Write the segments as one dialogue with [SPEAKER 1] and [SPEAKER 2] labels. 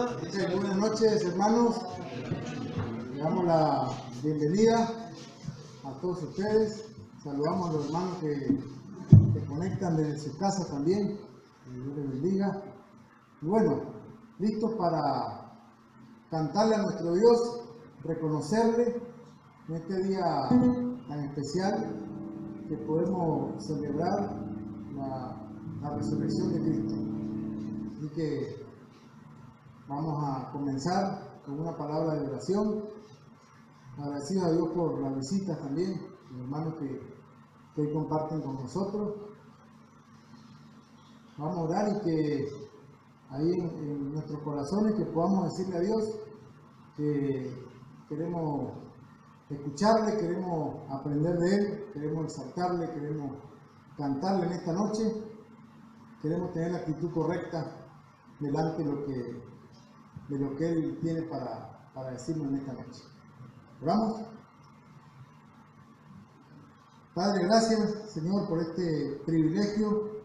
[SPEAKER 1] Buenas noches, hermanos. Le damos la bienvenida a todos ustedes. Saludamos a los hermanos que conectan desde su casa también. Que Dios les bendiga. Y bueno, listos para cantarle a nuestro Dios, reconocerle en este día tan especial que podemos celebrar la resurrección de Cristo. Así que vamos a comenzar con una palabra de oración. Agradecidos a Dios por las visitas también, los hermanos que hoy comparten con nosotros. Vamos a orar y que ahí en nuestros corazones que podamos decirle a Dios que queremos escucharle, queremos aprender de Él, queremos exaltarle, queremos cantarle en esta noche, queremos tener la actitud correcta delante de lo que Él tiene para decirnos en esta noche. ¿Oramos? Padre, gracias, Señor, por este privilegio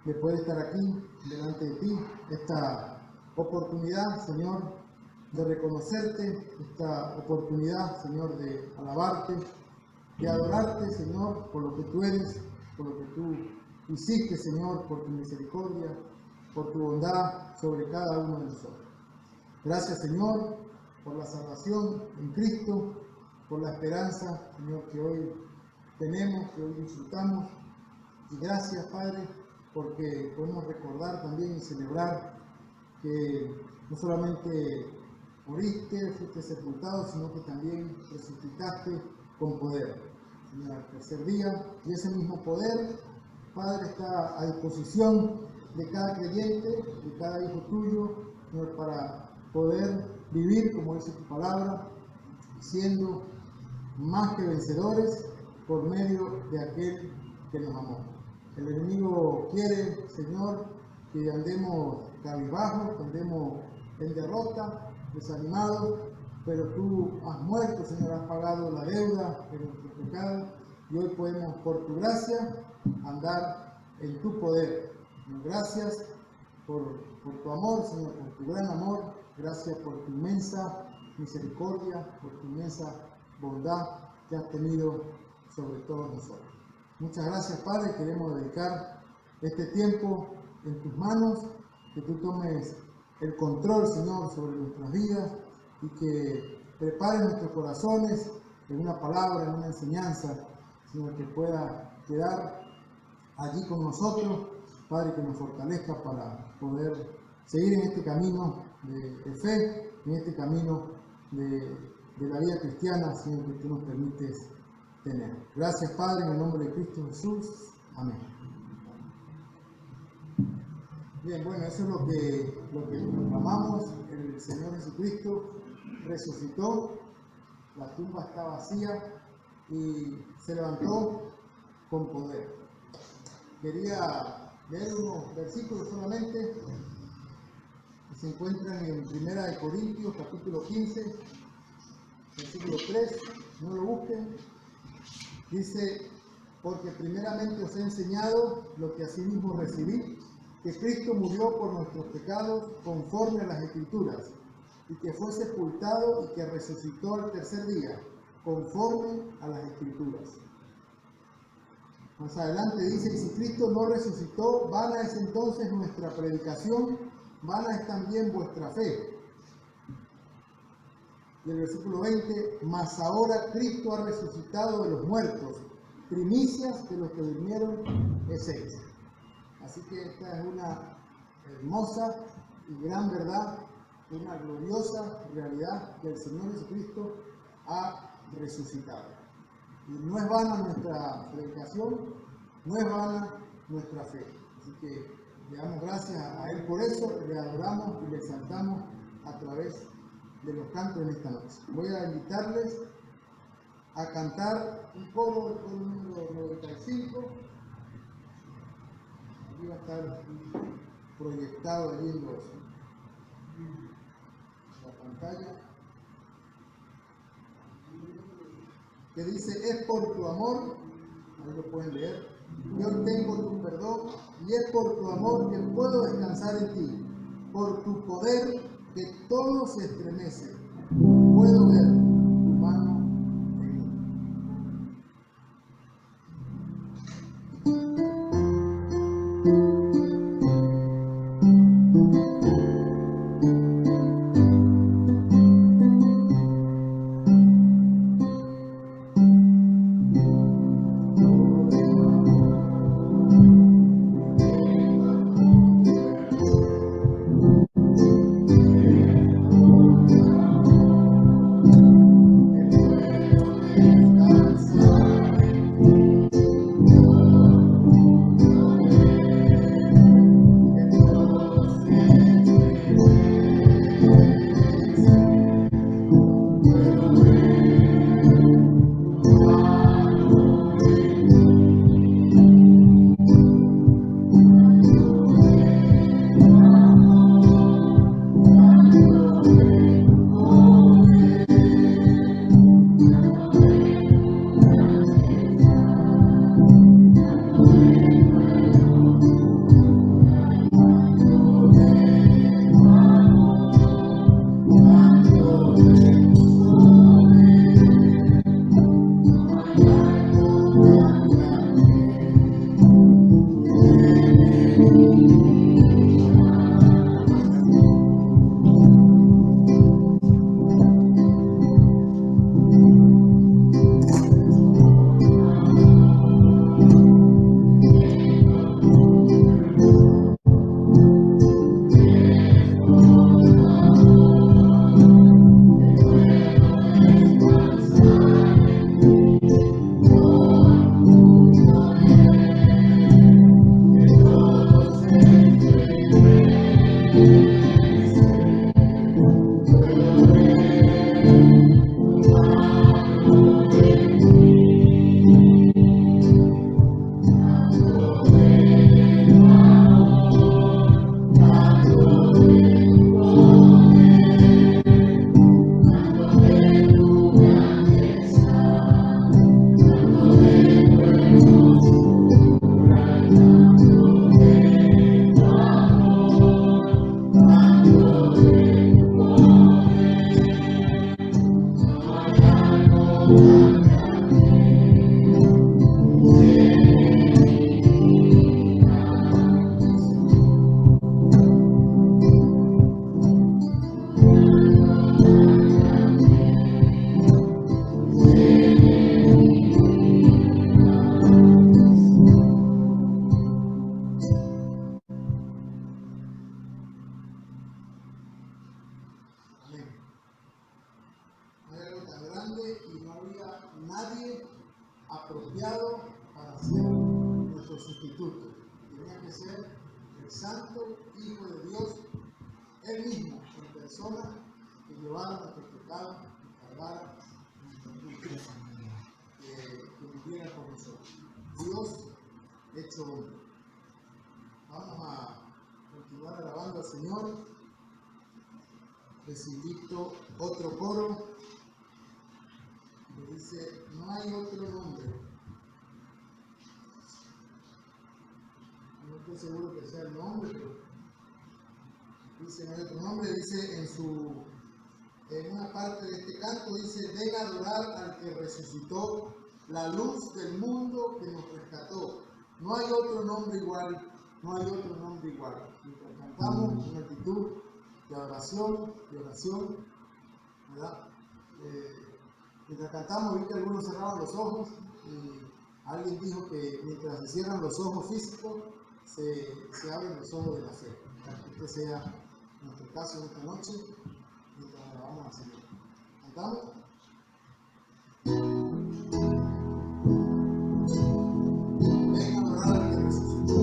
[SPEAKER 1] de poder estar aquí delante de ti, esta oportunidad, Señor, de reconocerte, esta oportunidad, Señor, de alabarte, de adorarte, Señor, por lo que tú eres, por lo que tú hiciste, Señor, por tu misericordia, por tu bondad sobre cada uno de nosotros. Gracias, Señor, por la salvación en Cristo, por la esperanza, Señor, que hoy tenemos, que hoy disfrutamos. Y gracias, Padre, porque podemos recordar también y celebrar que no solamente moriste, fuiste sepultado, sino que también resucitaste con poder, Señor, al tercer día. Y ese mismo poder, Padre, está a disposición de cada creyente, de cada hijo tuyo, Señor, para poder vivir, como dice tu palabra, siendo más que vencedores por medio de aquel que nos amó. El enemigo quiere, Señor, que andemos cabizbajos, que andemos en derrota, desanimados, pero tú has muerto, Señor, has pagado la deuda de nuestros pecados y hoy podemos, por tu gracia, andar en tu poder. Gracias por tu amor, Señor, por tu gran amor. Gracias por tu inmensa misericordia, por tu inmensa bondad que has tenido sobre todos nosotros. Muchas gracias, Padre. Queremos dedicar este tiempo en tus manos, que tú tomes el control, Señor, sobre nuestras vidas y que prepares nuestros corazones en una palabra, en una enseñanza, Señor, que pueda quedar allí con nosotros, Padre, que nos fortalezca para poder seguir en este camino de fe, en este camino de la vida cristiana, Señor, que tú nos permites tener. Gracias, Padre, en el nombre de Cristo Jesús. Amén. Bien, bueno, eso es lo que proclamamos. El Señor Jesucristo resucitó, la tumba está vacía y se levantó con poder. Quería leer unos versículos solamente que se encuentran en 1 Corintios capítulo 15, versículo 3, no lo busquen. Dice: porque primeramente os he enseñado lo que asimismo recibí, que Cristo murió por nuestros pecados conforme a las Escrituras, y que fue sepultado y que resucitó al tercer día, conforme a las Escrituras. Más adelante dice: y si Cristo no resucitó, vana es entonces nuestra predicación, vana es también vuestra fe. Y el versículo 20: mas ahora Cristo ha resucitado de los muertos, primicias de los que durmieron es Él. Así que esta es una hermosa y gran verdad, una gloriosa realidad que el Señor Jesucristo ha resucitado. Y no es vana nuestra predicación, no es vana nuestra fe. Así que le damos gracias a Él por eso, le adoramos y le exaltamos a través de los cantos en esta noche. Voy a invitarles a cantar un coro, el coro número 95. Aquí va a estar proyectado ahí en la pantalla, que dice: es por tu amor, ahí lo pueden leer, yo tengo tu perdón, y es por tu amor que puedo descansar en ti. Por tu poder que todo se estremece. Puedo ver tu mano en mí. Apropiado para ser nuestro sustituto. Tenía que ser el Santo Hijo de Dios, Él mismo, en persona, que llevara nuestro pecado, que cargara nuestra culpa, que viviera con nosotros. Dios hecho hombre. Vamos a continuar alabando al Señor. Les invito otro coro. Que dice, no hay otro nombre. No estoy seguro que sea el nombre, pero dice, no hay otro nombre. Dice en una parte de este canto, dice, ven a adorar al que resucitó, la luz del mundo que nos rescató. No hay otro nombre igual, no hay otro nombre igual. Mientras cantamos en actitud de adoración, ¿verdad? Mientras cantamos, vi que algunos cerraban los ojos y alguien dijo que mientras se cierran los ojos físicos, se abren los ojos de la fe. Que este sea nuestro caso en esta noche, mientras alabamos al Señor. ¿Cantamos? Ven a adorar al que resucitó.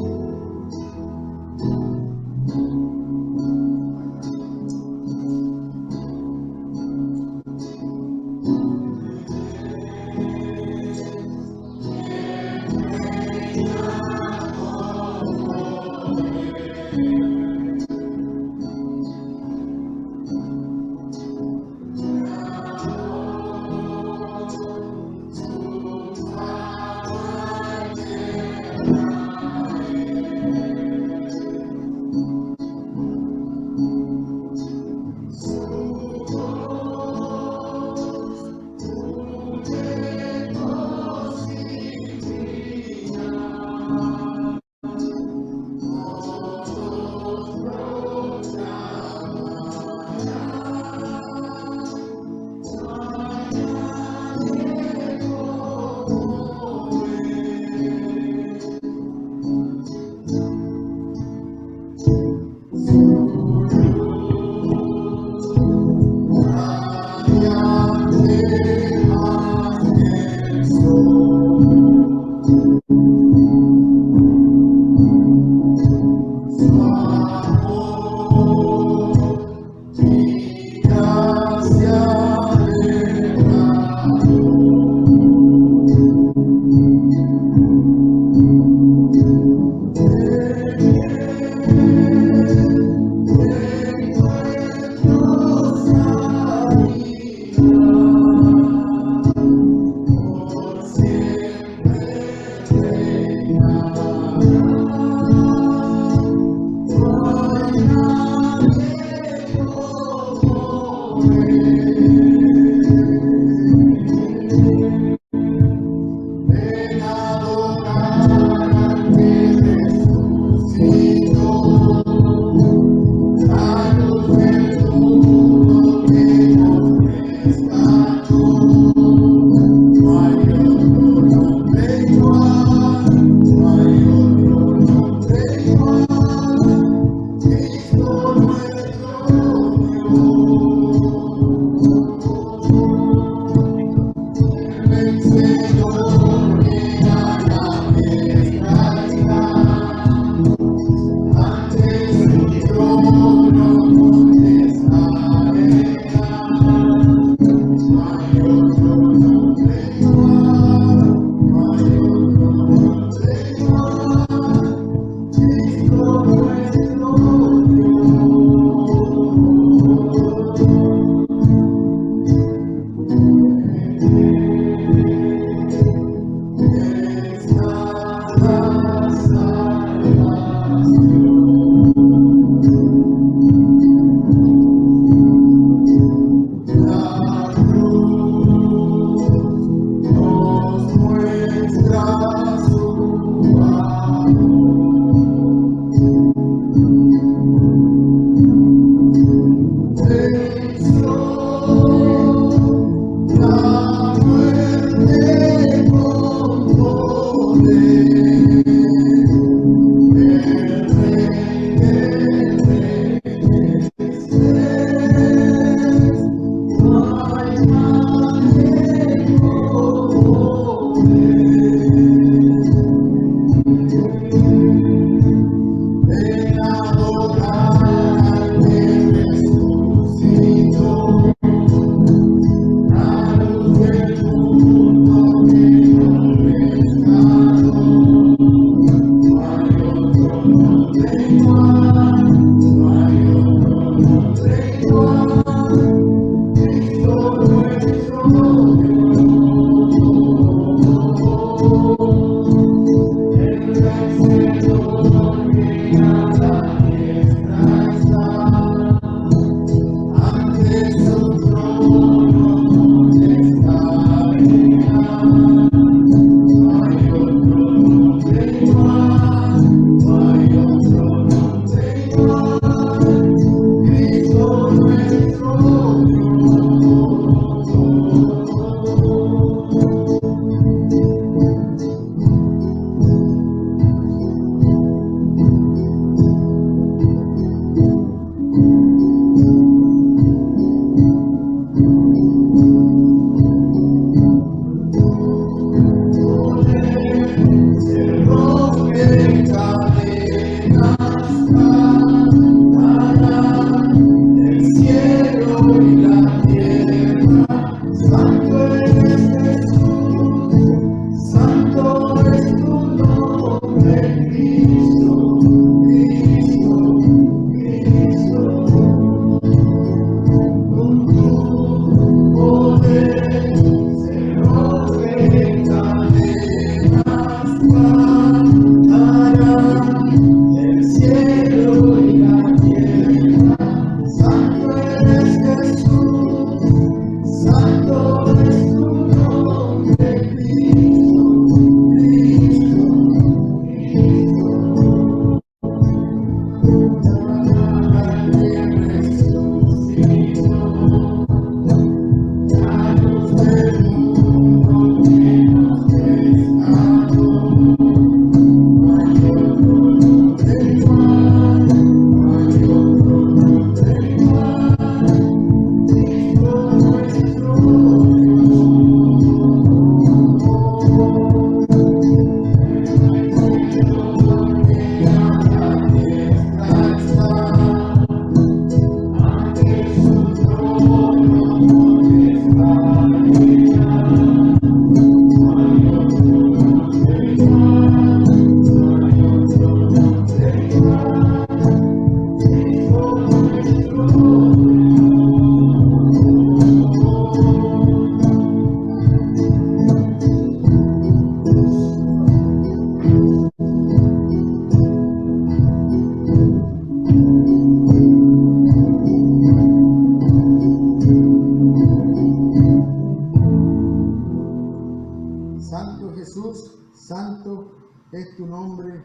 [SPEAKER 1] es tu nombre,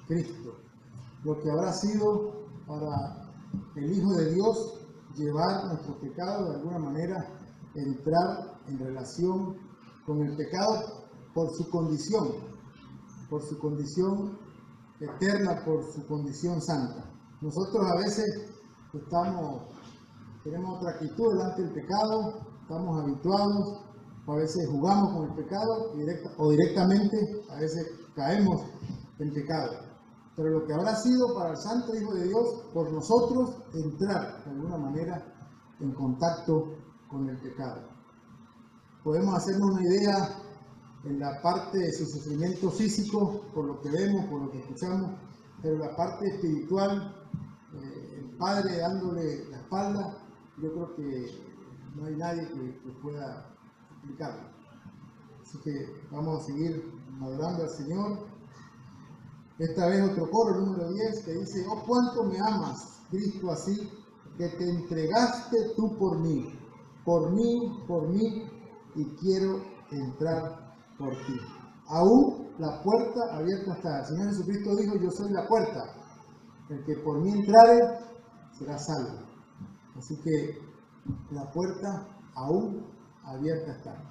[SPEAKER 1] Cristo. Lo que habrá sido para el Hijo de Dios llevar nuestro pecado de alguna manera, entrar en relación con el pecado por su condición eterna, por su condición santa. Nosotros a veces tenemos otra actitud delante del pecado, estamos habituados, a veces jugamos con el pecado o directamente a veces caemos en pecado. Pero lo que habrá sido para el Santo Hijo de Dios, por nosotros, entrar de alguna manera en contacto con el pecado. Podemos hacernos una idea en la parte de su sufrimiento físico, por lo que vemos, por lo que escuchamos, pero la parte espiritual, el Padre dándole la espalda, yo creo que no hay nadie que pueda explicarlo. Así que vamos a seguir adorando al Señor. Esta vez otro coro, el número 10, que dice: oh, cuánto me amas, Cristo, así, que te entregaste tú por mí, y quiero entrar por ti. Aún la puerta abierta está. El Señor Jesucristo dijo: yo soy la puerta, el que por mí entrare será salvo. Así que la puerta aún abierta está.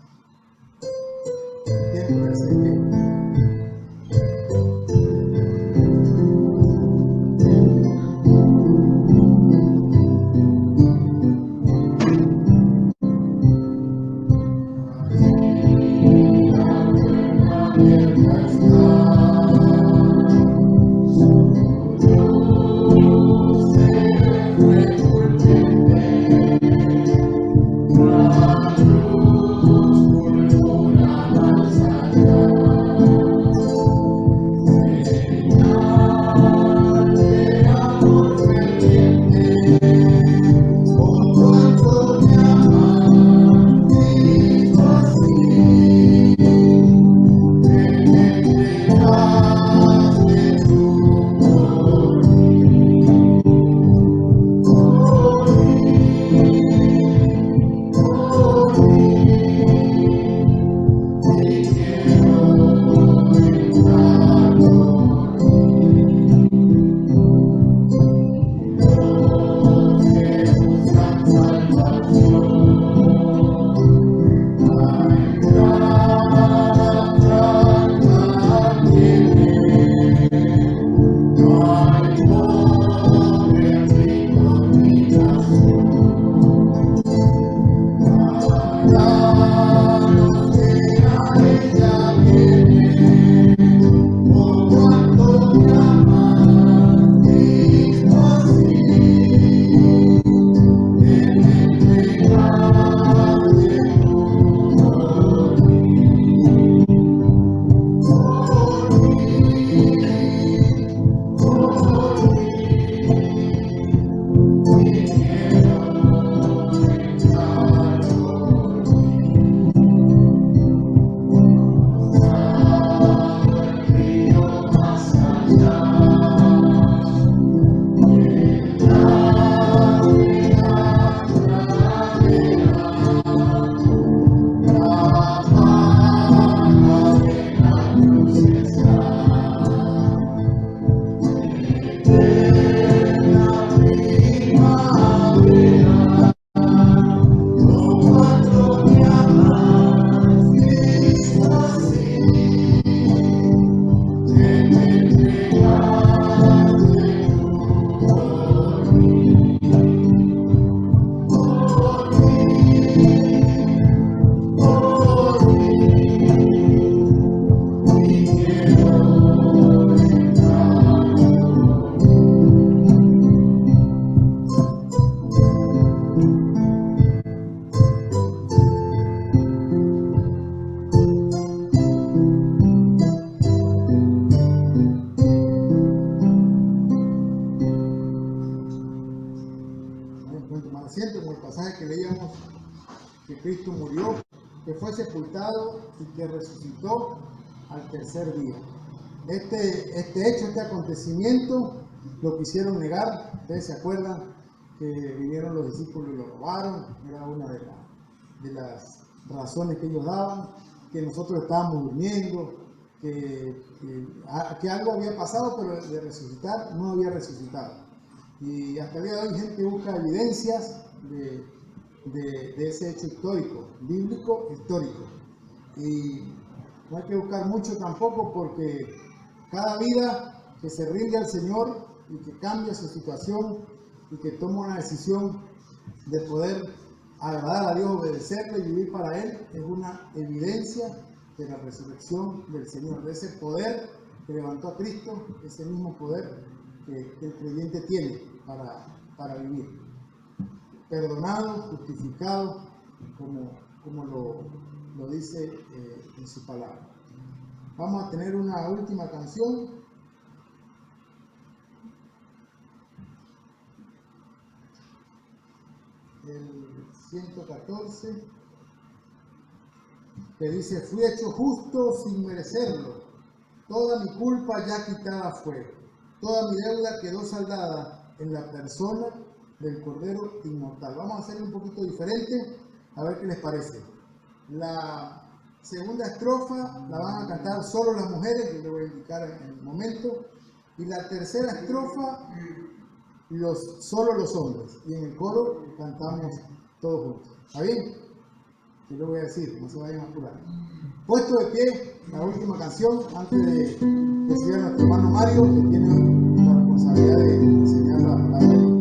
[SPEAKER 1] Que Cristo murió, que fue sepultado y que resucitó al tercer día. Este hecho, este acontecimiento, lo quisieron negar. Ustedes se acuerdan que vinieron los discípulos y lo robaron. Era una de las razones que ellos daban, que nosotros estábamos durmiendo, que algo había pasado, pero de resucitar no había resucitado. Y hasta el día de hoy gente busca evidencias de ese hecho histórico, bíblico, histórico. Y no hay que buscar mucho tampoco, porque cada vida que se rinde al Señor y que cambia su situación y que toma una decisión de poder agradar a Dios, obedecerle y vivir para Él, es una evidencia de la resurrección del Señor, de ese poder que levantó a Cristo, ese mismo poder que el creyente tiene para vivir. Perdonado, justificado, como lo dice en su palabra. Vamos a tener una última canción. El 114, que dice: fui hecho justo sin merecerlo, toda mi culpa ya quitada fue, toda mi deuda quedó saldada en la persona del Cordero Inmortal. Vamos a hacerlo un poquito diferente, a ver qué les parece. La segunda estrofa la van a cantar solo las mujeres, yo les voy a indicar en el momento, y la tercera estrofa solo los hombres, y en el coro cantamos todos juntos. ¿Está bien? Yo lo voy a decir, no se vayan a apurar. Puesto de pie, la última canción, antes de que siga nuestro hermano Mario, que tiene la responsabilidad de enseñar la palabra de Dios.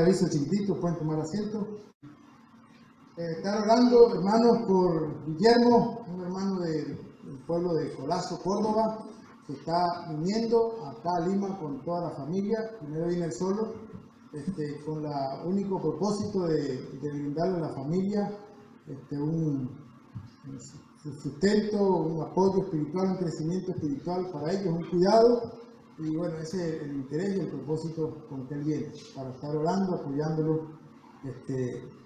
[SPEAKER 1] le aviso chiquititos, pueden tomar asiento. Estar orando, hermanos, por Guillermo, un hermano del pueblo de Colazo, Córdoba, que está viniendo acá a Lima con toda la familia. Primero viene él solo, con el único propósito de brindarle a la familia un sustento, un apoyo espiritual, un crecimiento espiritual para ellos, un cuidado. Y bueno, ese es el interés y el propósito con que él viene, para estar orando, apoyándolo.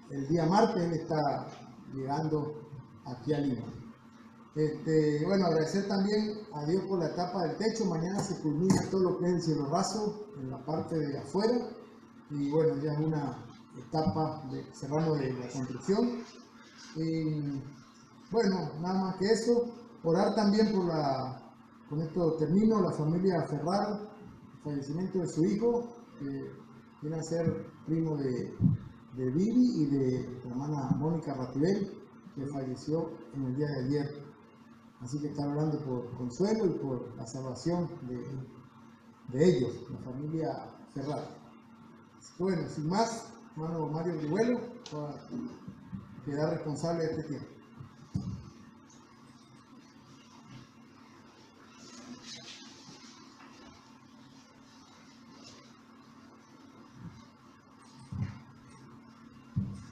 [SPEAKER 1] El día martes él está llegando aquí a Lima. Bueno, agradecer también a Dios por la etapa del techo. Mañana se culmina todo lo que es el cielo raso en la parte de afuera. Y bueno, ya es una etapa cerrando de la construcción. Y bueno, nada más que eso. Orar también con esto termino, la familia Ferrar, el fallecimiento de su hijo, que viene a ser primo de Vivi y de la hermana Mónica Ratibel, que falleció en el día de ayer. Así que están orando por consuelo y por la salvación de ellos, la familia Ferrar. Bueno, sin más, hermano Mario Rivuelo va a quedar responsable de este tiempo.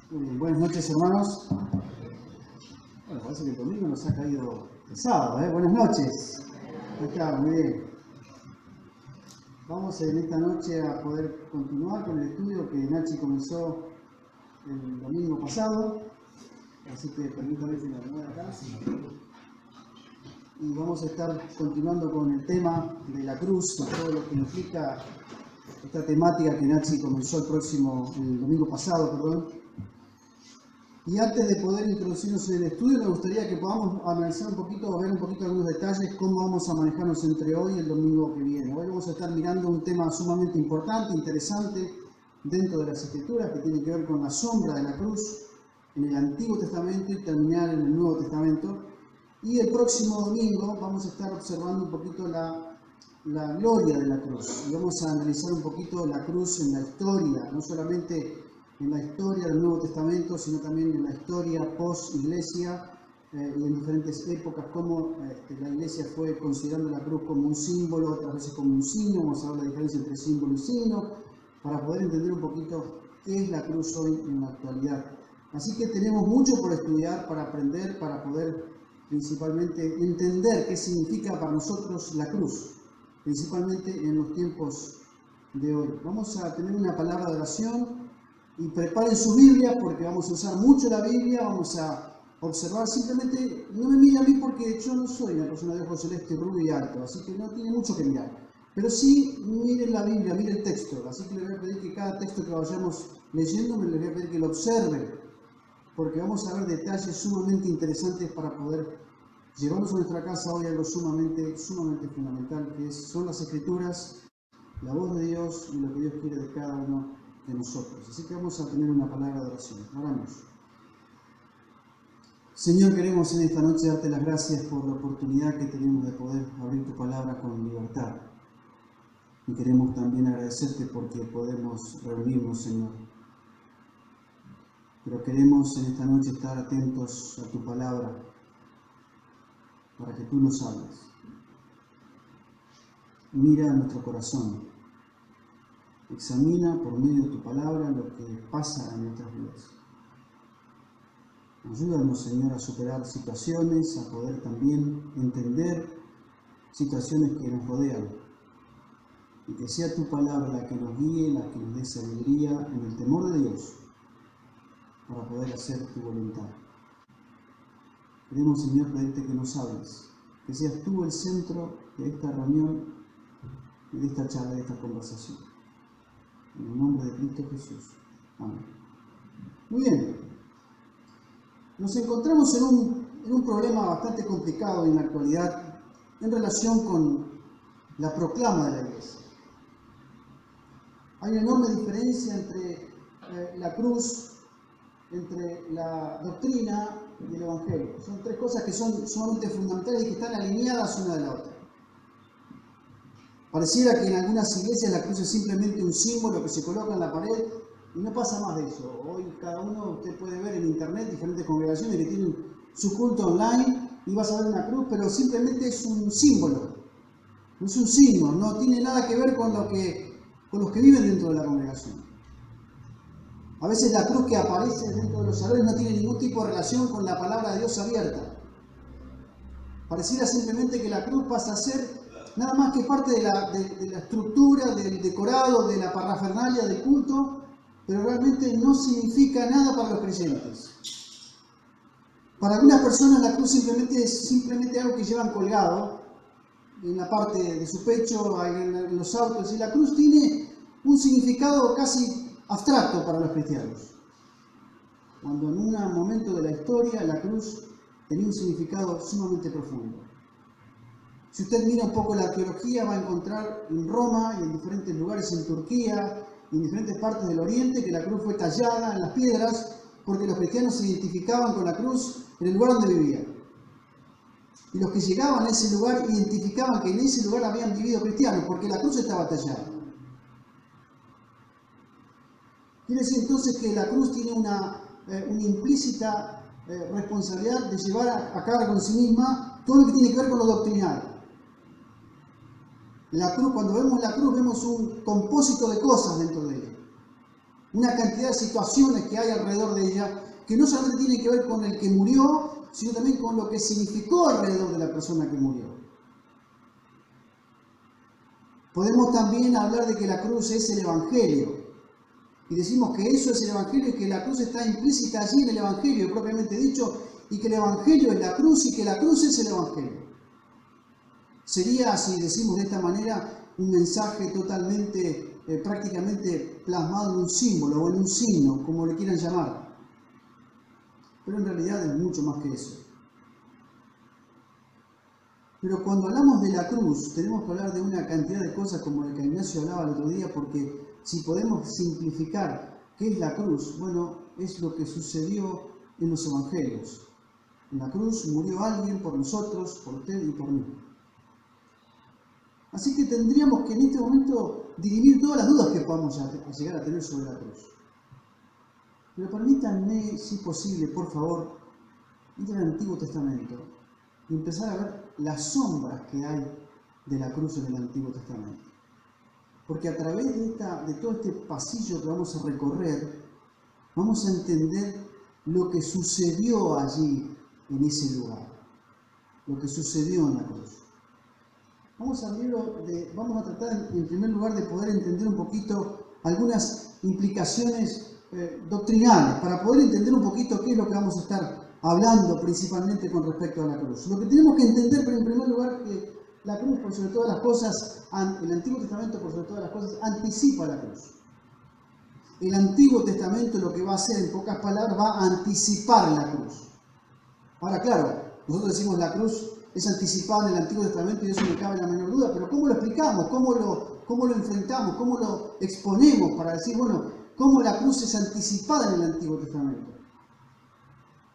[SPEAKER 2] Muy bien, buenas noches, hermanos. Bueno, parece que el domingo nos ha caído pesado, ¿eh? Buenas noches. Ahí está, muy bien. Vamos en esta noche a poder continuar con el estudio que Nachi comenzó el domingo pasado. Así que permítanme que la mueva acá. Y vamos a estar continuando con el tema de la cruz, y todo lo que implica esta temática que Nachi comenzó el domingo pasado, perdón. Y antes de poder introducirnos en el estudio, me gustaría que podamos analizar un poquito, ver un poquito algunos detalles, cómo vamos a manejarnos entre hoy y el domingo que viene. Hoy vamos a estar mirando un tema sumamente importante, interesante, dentro de las Escrituras, que tiene que ver con la sombra de la cruz en el Antiguo Testamento y terminar en el Nuevo Testamento. Y el próximo domingo vamos a estar observando un poquito la gloria de la cruz. Y vamos a analizar un poquito la cruz en la historia, no solamente en la historia del Nuevo Testamento, sino también en la historia post-iglesia y en diferentes épocas, cómo la iglesia fue considerando la cruz como un símbolo, otras veces como un signo. Vamos a ver la diferencia entre símbolo y signo, para poder entender un poquito qué es la cruz hoy en la actualidad. Así que tenemos mucho por estudiar, para aprender, para poder principalmente entender qué significa para nosotros la cruz, principalmente en los tiempos de hoy. Vamos a tener una palabra de oración. Y preparen su Biblia porque vamos a usar mucho la Biblia, vamos a observar. Simplemente no me mire a mí porque yo no soy una persona de ojo celeste, rubio y alto, así que no tiene mucho que mirar. Pero sí miren la Biblia, miren el texto, así que les voy a pedir que cada texto que vayamos leyendo, les voy a pedir que lo observen, porque vamos a ver detalles sumamente interesantes para poder llevarnos a nuestra casa hoy algo sumamente fundamental, que son las Escrituras, la voz de Dios y lo que Dios quiere de cada uno de nosotros. Así que vamos a tener una palabra de oración. Oramos. Señor, queremos en esta noche darte las gracias por la oportunidad que tenemos de poder abrir tu palabra con libertad. Y queremos también agradecerte porque podemos reunirnos, Señor. Pero queremos en esta noche estar atentos a tu palabra para que tú nos hables. Mira a nuestro corazón. Examina por medio de tu palabra lo que pasa en nuestras vidas. Ayúdanos, Señor, a superar situaciones, a poder también entender situaciones que nos rodean. Y que sea tu palabra la que nos guíe, la que nos dé sabiduría en el temor de Dios, para poder hacer tu voluntad. Queremos, Señor, pedirte que nos hables, que seas tú el centro de esta reunión, y de esta charla, de esta conversación. En el nombre de Cristo Jesús. Amén. Muy bien. Nos encontramos en un problema bastante complicado en la actualidad en relación con la proclama de la Iglesia. Hay una enorme diferencia entre la cruz, entre la doctrina y el Evangelio. Son tres cosas que son sumamente fundamentales y que están alineadas una de la otra. Pareciera que en algunas iglesias la cruz es simplemente un símbolo que se coloca en la pared Y no pasa más de eso. Hoy cada uno, usted puede ver en internet diferentes congregaciones que tienen su culto online y vas a ver una cruz, pero simplemente es un símbolo, no es un signo, no tiene nada que ver con los que viven dentro de la congregación. A veces la cruz que aparece dentro de los salones no tiene ningún tipo de relación con la palabra de Dios abierta. Pareciera simplemente que la cruz pasa a ser nada más que parte de la estructura, del decorado, de la parafernalia del culto, pero realmente no significa nada para los creyentes. Para algunas personas la cruz es simplemente algo que llevan colgado en la parte de su pecho, en los autos, y la cruz tiene un significado casi abstracto para los cristianos. Cuando en un momento de la historia la cruz tenía un significado sumamente profundo. Si usted mira un poco la arqueología, va a encontrar en Roma y en diferentes lugares en Turquía y en diferentes partes del Oriente que la cruz fue tallada en las piedras porque los cristianos se identificaban con la cruz en el lugar donde vivían. Y los que llegaban a ese lugar identificaban que en ese lugar habían vivido cristianos porque la cruz estaba tallada. Quiere decir entonces que la cruz tiene una implícita responsabilidad de llevar a cargo en sí misma todo lo que tiene que ver con lo doctrinal. La cruz, cuando vemos la cruz, vemos un compósito de cosas dentro de ella. Una cantidad de situaciones que hay alrededor de ella que no solamente tienen que ver con el que murió, sino también con lo que significó alrededor de la persona que murió. Podemos también hablar de que la cruz es el Evangelio. Y decimos que eso es el Evangelio y que la cruz está implícita allí en el Evangelio, propiamente dicho, y que el Evangelio es la cruz y que la cruz es el Evangelio. Sería, si decimos de esta manera, un mensaje totalmente, prácticamente plasmado en un símbolo o en un signo, como le quieran llamar. Pero en realidad es mucho más que eso. Pero cuando hablamos de la cruz, tenemos que hablar de una cantidad de cosas como el que Ignacio hablaba el otro día, porque si podemos simplificar qué es la cruz, bueno, es lo que sucedió en los evangelios. En la cruz murió alguien por nosotros, por usted y por mí. Así que tendríamos que en este momento dirimir todas las dudas que podamos llegar a tener sobre la cruz. Pero permítanme, si posible, por favor, ir al Antiguo Testamento y empezar a ver las sombras que hay de la cruz en el Antiguo Testamento. Porque a través de todo este pasillo que vamos a recorrer, vamos a entender lo que sucedió allí, en ese lugar. Lo que sucedió en la cruz. Vamos a tratar en primer lugar de poder entender un poquito algunas implicaciones doctrinales, para poder entender un poquito qué es lo que vamos a estar hablando principalmente con respecto a la cruz. Lo que tenemos que entender, pero en primer lugar, que la cruz, por sobre todas las cosas, el Antiguo Testamento, por sobre todas las cosas, anticipa la cruz. El Antiguo Testamento lo que va a hacer, en pocas palabras, va a anticipar la cruz. Ahora, claro, nosotros decimos la cruz es anticipada en el Antiguo Testamento y eso no cabe la menor duda, pero ¿cómo lo explicamos? ¿Cómo lo enfrentamos? ¿Cómo lo exponemos para decir, bueno, cómo la cruz es anticipada en el Antiguo Testamento?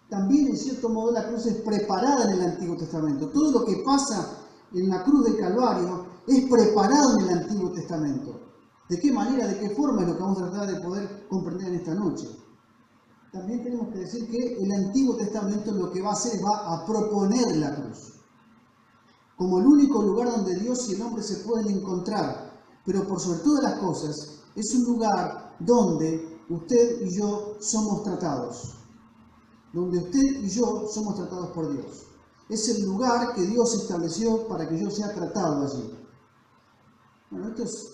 [SPEAKER 2] También, en cierto modo, la cruz es preparada en el Antiguo Testamento. Todo lo que pasa en la cruz del Calvario es preparado en el Antiguo Testamento. ¿De qué manera, de qué forma es lo que vamos a tratar de poder comprender en esta noche? También tenemos que decir que el Antiguo Testamento lo que va a hacer es va a proponer la cruz como el único lugar donde Dios y el hombre se pueden encontrar, pero por sobre todas las cosas es un lugar donde usted y yo somos tratados, donde usted y yo somos tratados por Dios. Es el lugar que Dios estableció para que yo sea tratado allí. Bueno, esto es,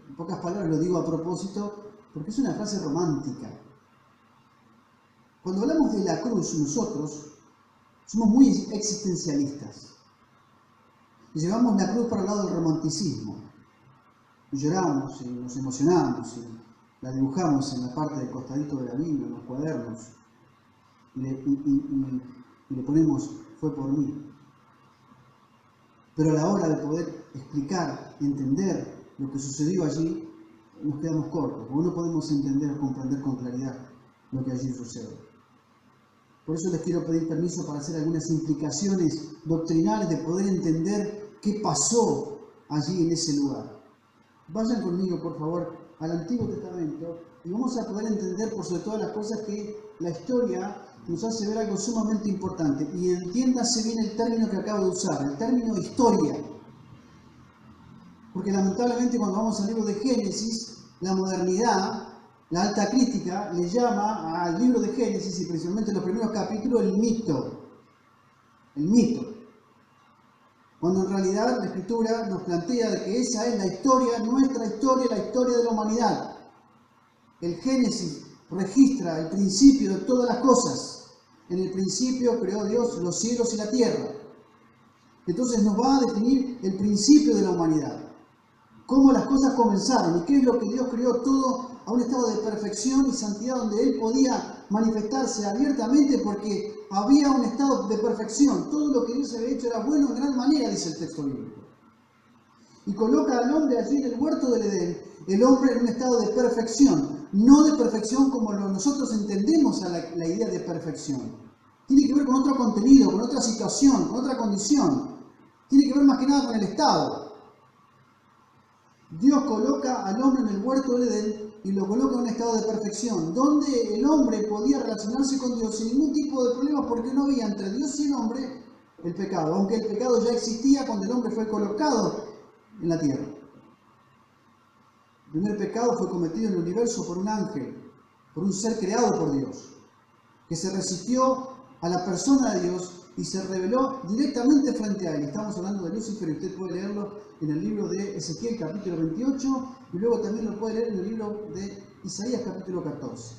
[SPEAKER 2] en pocas palabras lo digo a propósito, porque es una frase romántica. Cuando hablamos de la cruz, nosotros somos muy existencialistas. Y llevamos la cruz para el lado del romanticismo. Y lloramos, y nos emocionamos, y la dibujamos en la parte del costadito de la Biblia, en los cuadernos. Y le ponemos, fue por mí. Pero a la hora de poder explicar, entender lo que sucedió allí, nos quedamos cortos, porque no podemos entender o comprender con claridad lo que allí sucede. Por eso les quiero pedir permiso para hacer algunas implicaciones doctrinales de poder entender qué pasó allí en ese lugar. Vayan conmigo, por favor, al Antiguo Testamento y vamos a poder entender por sobre todas las cosas que la historia nos hace ver algo sumamente importante. Y entiéndase bien el término que acabo de usar, el término historia. Porque lamentablemente cuando vamos al libro de Génesis, la modernidad, la alta crítica, le llama al libro de Génesis y principalmente los primeros capítulos el mito. El mito. Cuando en realidad la Escritura nos plantea de que esa es la historia, nuestra historia, la historia de la humanidad. El Génesis registra el principio de todas las cosas. En el principio creó Dios los cielos y la tierra. Entonces nos va a definir el principio de la humanidad. Cómo las cosas comenzaron y qué es lo que Dios creó todo a un estado de perfección y santidad donde Él podía manifestarse abiertamente porque había un estado de perfección. Todo lo que Dios había hecho era bueno en gran manera, dice el texto bíblico. Y coloca al hombre allí en el huerto del Edén, el hombre en un estado de perfección, no de perfección como nosotros entendemos a la idea de perfección. Tiene que ver con otro contenido, con otra situación, con otra condición. Tiene que ver más que nada con el estado. Dios coloca al hombre en el huerto del Edén y lo coloca en un estado de perfección, donde el hombre podía relacionarse con Dios sin ningún tipo de problemas porque no había entre Dios y el hombre el pecado, aunque el pecado ya existía cuando el hombre fue colocado en la tierra. El primer pecado fue cometido en el universo por un ángel, por un ser creado por Dios, que se resistió a la persona de Dios y se rebeló directamente frente a él. Estamos hablando de Lucifer y usted puede leerlo en el libro de Ezequiel capítulo 28 y luego también lo puede leer en el libro de Isaías capítulo 14.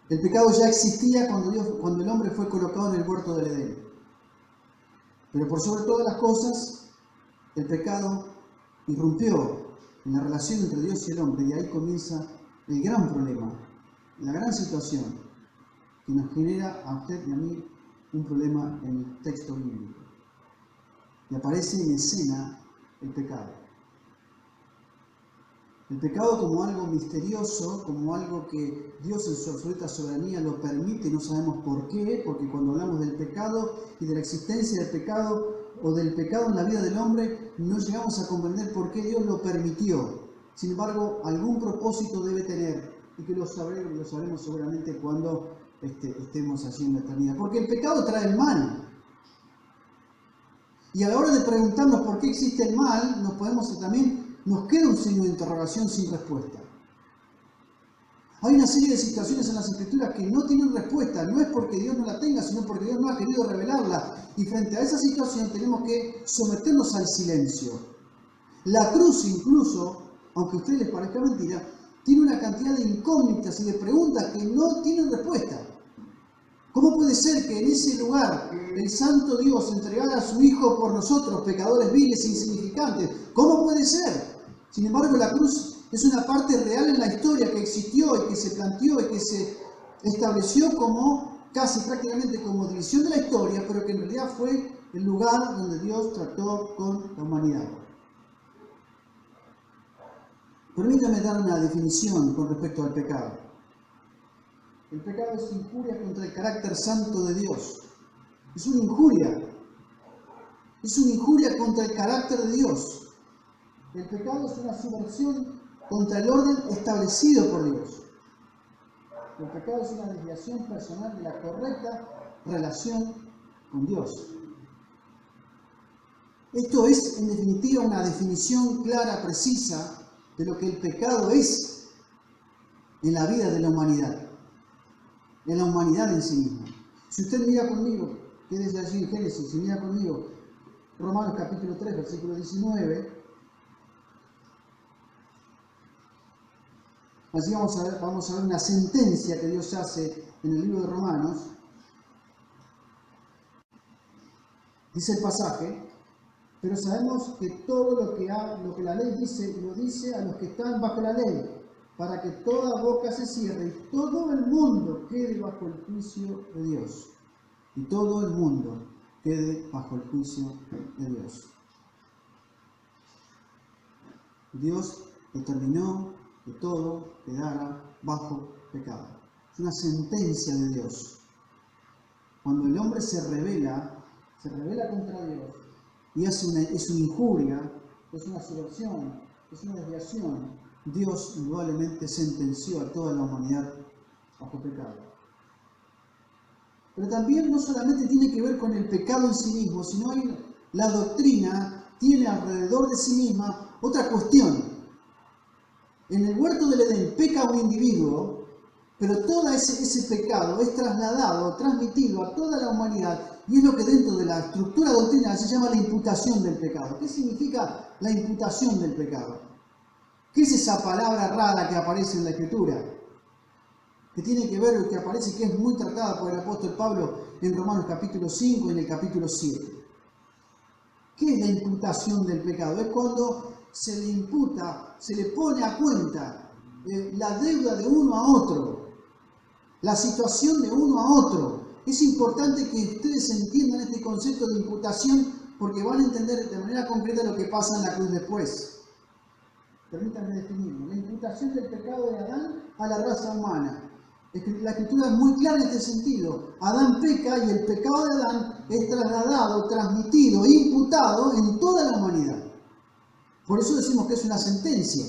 [SPEAKER 2] El pecado ya existía cuando el hombre fue colocado en el huerto del Edén. Pero por sobre todas las cosas, el pecado irrumpió en la relación entre Dios y el hombre y ahí comienza el gran problema, la gran situación que nos genera a usted y a mí un problema en el texto bíblico. Y aparece en escena el pecado. El pecado como algo misterioso, como algo que Dios en su absoluta soberanía lo permite, no sabemos por qué, porque cuando hablamos del pecado y de la existencia del pecado o del pecado en la vida del hombre, no llegamos a comprender por qué Dios lo permitió. Sin embargo, algún propósito debe tener y que lo sabremos seguramente cuando estemos allí en la eternidad. Porque el pecado trae el mal. Y a la hora de preguntarnos por qué existe el mal, nos queda un signo de interrogación sin respuesta. Hay una serie de situaciones en las Escrituras que no tienen respuesta. No es porque Dios no la tenga, sino porque Dios no ha querido revelarla. Y frente a esa situación tenemos que someternos al silencio. La cruz incluso, aunque a ustedes les parezca mentira, tiene una cantidad de incógnitas y de preguntas que no tienen respuesta. ¿Cómo puede ser que en ese lugar el santo Dios entregara a su Hijo por nosotros, pecadores viles e insignificantes? ¿Cómo puede ser? Sin embargo, la cruz es una parte real en la historia que existió y que se planteó y que se estableció como casi prácticamente como división de la historia, pero que en realidad fue el lugar donde Dios trató con la humanidad. Permítame dar una definición con respecto al pecado. El pecado es injuria contra el carácter santo de Dios. Es una injuria. Es una injuria contra el carácter de Dios. El pecado es una subversión contra el orden establecido por Dios. El pecado es una desviación personal de la correcta relación con Dios. Esto es, en definitiva, una definición clara, precisa, de lo que el pecado es en la vida de la humanidad. En la humanidad en sí misma. Si usted mira conmigo, quédese allí en Génesis, si mira conmigo, Romanos capítulo 3, versículo 19, así vamos a ver una sentencia que Dios hace en el libro de Romanos. Dice el pasaje, pero sabemos que todo lo que la ley dice, lo dice a los que están bajo la ley, para que toda boca se cierre y todo el mundo quede bajo el juicio de Dios. Y todo el mundo quede bajo el juicio de Dios. Dios determinó que todo quedara bajo pecado. Es una sentencia de Dios. Cuando el hombre se revela contra Dios y es una injuria, es una subversión, es una desviación, Dios indudablemente sentenció a toda la humanidad bajo pecado. Pero también no solamente tiene que ver con el pecado en sí mismo, sino la doctrina tiene alrededor de sí misma otra cuestión. En el huerto del Edén peca un individuo, pero todo ese pecado es trasladado, transmitido a toda la humanidad, y es lo que dentro de la estructura doctrinal se llama la imputación del pecado. ¿Qué significa la imputación del pecado? ¿Qué es esa palabra rara que aparece en la Escritura? Que tiene que ver, que aparece, que es muy tratada por el apóstol Pablo en Romanos capítulo 5 y en el capítulo 7. ¿Qué es la imputación del pecado? Es cuando se le imputa, se le pone a cuenta la deuda de uno a otro, la situación de uno a otro. Es importante que ustedes entiendan este concepto de imputación porque van a entender de manera concreta lo que pasa en la cruz después. Permítanme definirlo. La imputación del pecado de Adán a la raza humana. La Escritura es muy clara en este sentido. Adán peca y el pecado de Adán es trasladado, transmitido, imputado en toda la humanidad. Por eso decimos que es una sentencia.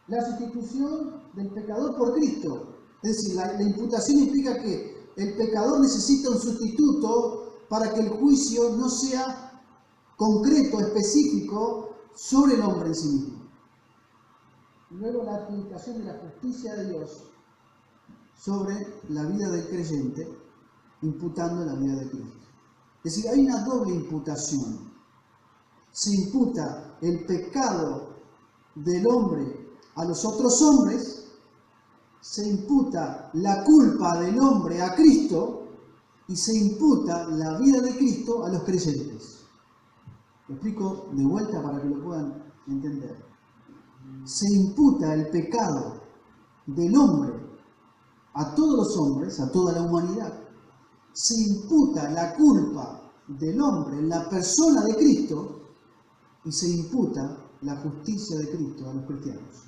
[SPEAKER 2] La sustitución del pecador por Cristo. Es decir, la imputación implica que el pecador necesita un sustituto para que el juicio no sea concreto, específico, sobre el hombre en sí mismo. Luego la aplicación de la justicia de Dios sobre la vida del creyente, imputando la vida de Cristo. Es decir, hay una doble imputación. Se imputa el pecado del hombre a los otros hombres, se imputa la culpa del hombre a Cristo y se imputa la vida de Cristo a los creyentes. Lo explico de vuelta para que lo puedan entender. Se imputa el pecado del hombre a todos los hombres, a toda la humanidad. Se imputa la culpa del hombre en la persona de Cristo y se imputa la justicia de Cristo a los cristianos.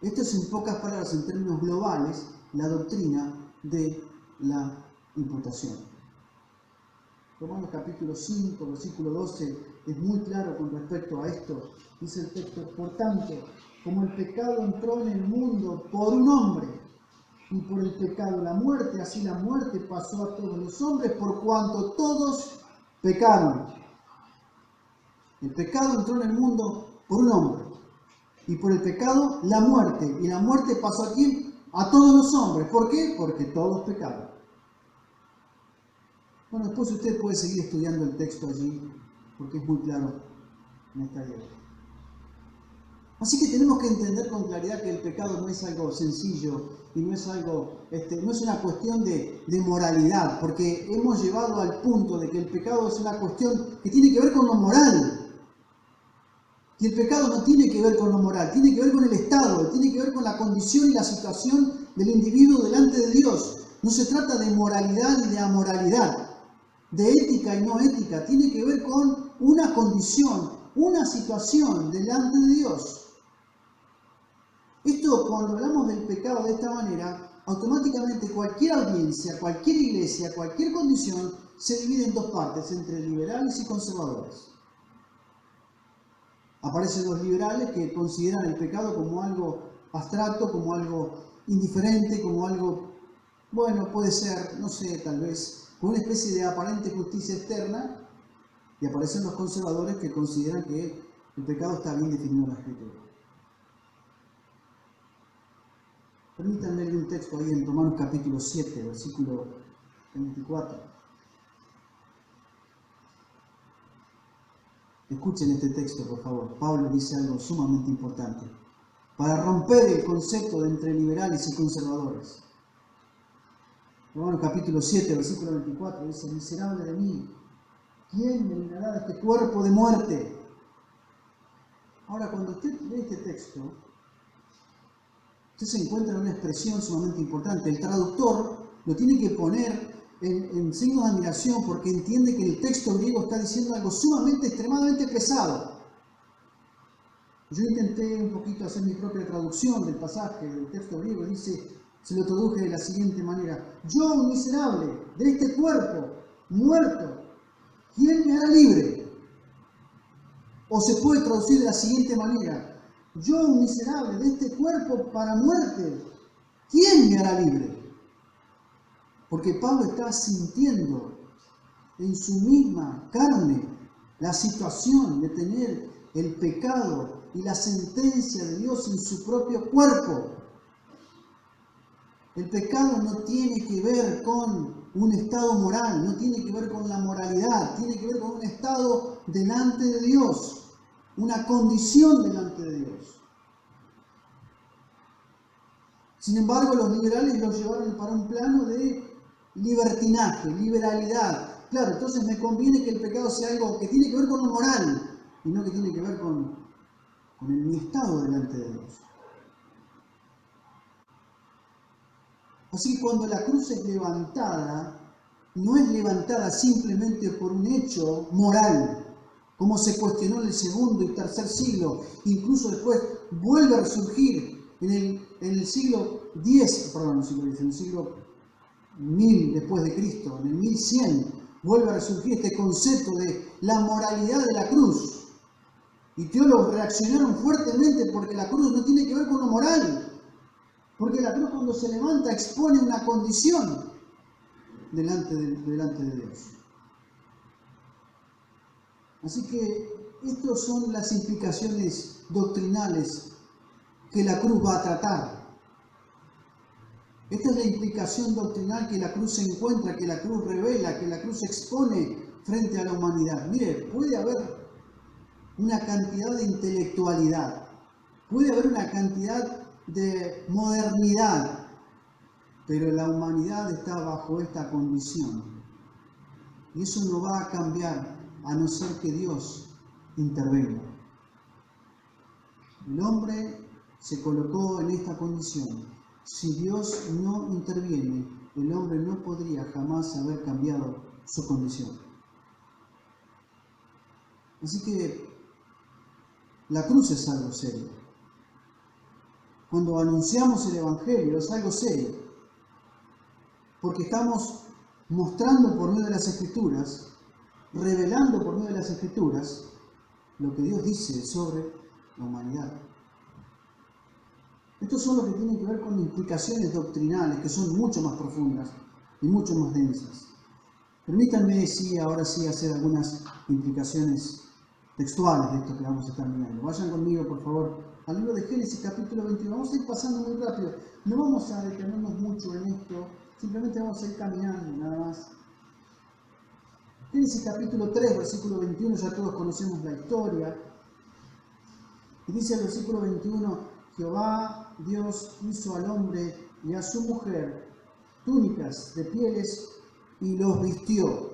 [SPEAKER 2] Esto es, en pocas palabras, en términos globales, la doctrina de la imputación. Romanos capítulo 5, versículo 12, es muy claro con respecto a esto. Dice el texto: por tanto, como el pecado entró en el mundo por un hombre, y por el pecado la muerte, así la muerte pasó a todos los hombres, por cuanto todos pecaron. El pecado entró en el mundo por un hombre, y por el pecado la muerte, y la muerte pasó a ¿quién? A todos los hombres. ¿Por qué? Porque todos pecaron. Bueno, después usted puede seguir estudiando el texto allí, porque es muy claro en esta idea. Así que tenemos que entender con claridad que el pecado no es algo sencillo y no es algo, no es una cuestión de moralidad, porque hemos llegado al punto de que el pecado es una cuestión que tiene que ver con lo moral. Y el pecado no tiene que ver con lo moral, tiene que ver con el estado, tiene que ver con la condición y la situación del individuo delante de Dios. No se trata de moralidad y de amoralidad, de ética y no ética, tiene que ver con una condición, una situación delante de Dios. Esto, cuando hablamos del pecado de esta manera, automáticamente cualquier audiencia, cualquier iglesia, cualquier condición se divide en dos partes, entre liberales y conservadores. Aparecen los liberales que consideran el pecado como algo abstracto, como algo indiferente, como algo, bueno, puede ser, no sé, tal vez con una especie de aparente justicia externa, y aparecen los conservadores que consideran que el pecado está bien definido en la Escritura. Permítanme leer un texto ahí en Romanos capítulo 7, versículo 24. Escuchen este texto, por favor. Pablo dice algo sumamente importante para romper el concepto de entre liberales y conservadores. Romanos capítulo 7, versículo 24, dice: miserable de mí, ¿quién me librará de este cuerpo de muerte? Ahora, cuando usted lee este texto, usted se encuentra en una expresión sumamente importante. El traductor lo tiene que poner en signos de admiración porque entiende que el texto griego está diciendo algo sumamente, extremadamente pesado. Yo intenté un poquito hacer mi propia traducción del pasaje del texto griego. Dice, se lo traduje de la siguiente manera: yo, un miserable, de este cuerpo muerto, ¿quién me hará libre? O se puede traducir de la siguiente manera: yo, un miserable de este cuerpo para muerte, ¿quién me hará libre? Porque Pablo está sintiendo en su misma carne la situación de tener el pecado y la sentencia de Dios en su propio cuerpo. El pecado no tiene que ver con un estado moral, no tiene que ver con la moralidad, tiene que ver con un estado delante de Dios, una condición delante de Dios. Sin embargo, los liberales lo llevaron para un plano de libertinaje, liberalidad. Claro, entonces me conviene que el pecado sea algo que tiene que ver con lo moral y no que tiene que ver con mi estado delante de Dios. Así que cuando la cruz es levantada, no es levantada simplemente por un hecho moral, como se cuestionó en el segundo y tercer siglo, incluso después vuelve a resurgir en el siglo X, en el siglo 1000 después de Cristo, en el 1100, vuelve a resurgir este concepto de la moralidad de la cruz. Y teólogos reaccionaron fuertemente porque la cruz no tiene que ver con lo moral. Porque la cruz, cuando se levanta, expone una condición delante de Dios. Así que estas son las implicaciones doctrinales que la cruz va a tratar. Esta es la implicación doctrinal que la cruz se encuentra, que la cruz revela, que la cruz expone frente a la humanidad. Mire, puede haber una cantidad de intelectualidad, puede haber una cantidad de modernidad, pero la humanidad está bajo esta condición. Y eso no va a cambiar a no ser que Dios intervenga. El hombre se colocó en esta condición. Si Dios no interviene, el hombre no podría jamás haber cambiado su condición. Así que la cruz es algo serio. Cuando anunciamos el Evangelio es algo serio, porque estamos mostrando por medio de las Escrituras, revelando por medio de las Escrituras lo que Dios dice sobre la humanidad. Estos son los que tienen que ver con implicaciones doctrinales, que son mucho más profundas y mucho más densas. Permítanme, ahora sí, hacer algunas implicaciones textuales de esto que vamos a estar mirando. Vayan conmigo, por favor, al libro de Génesis, capítulo 21. Vamos a ir pasando muy rápido. No vamos a detenernos mucho en esto, simplemente vamos a ir caminando, nada más. Génesis, capítulo 3, versículo 21, ya todos conocemos la historia. Y dice el versículo 21, Jehová Dios hizo al hombre y a su mujer túnicas de pieles y los vistió.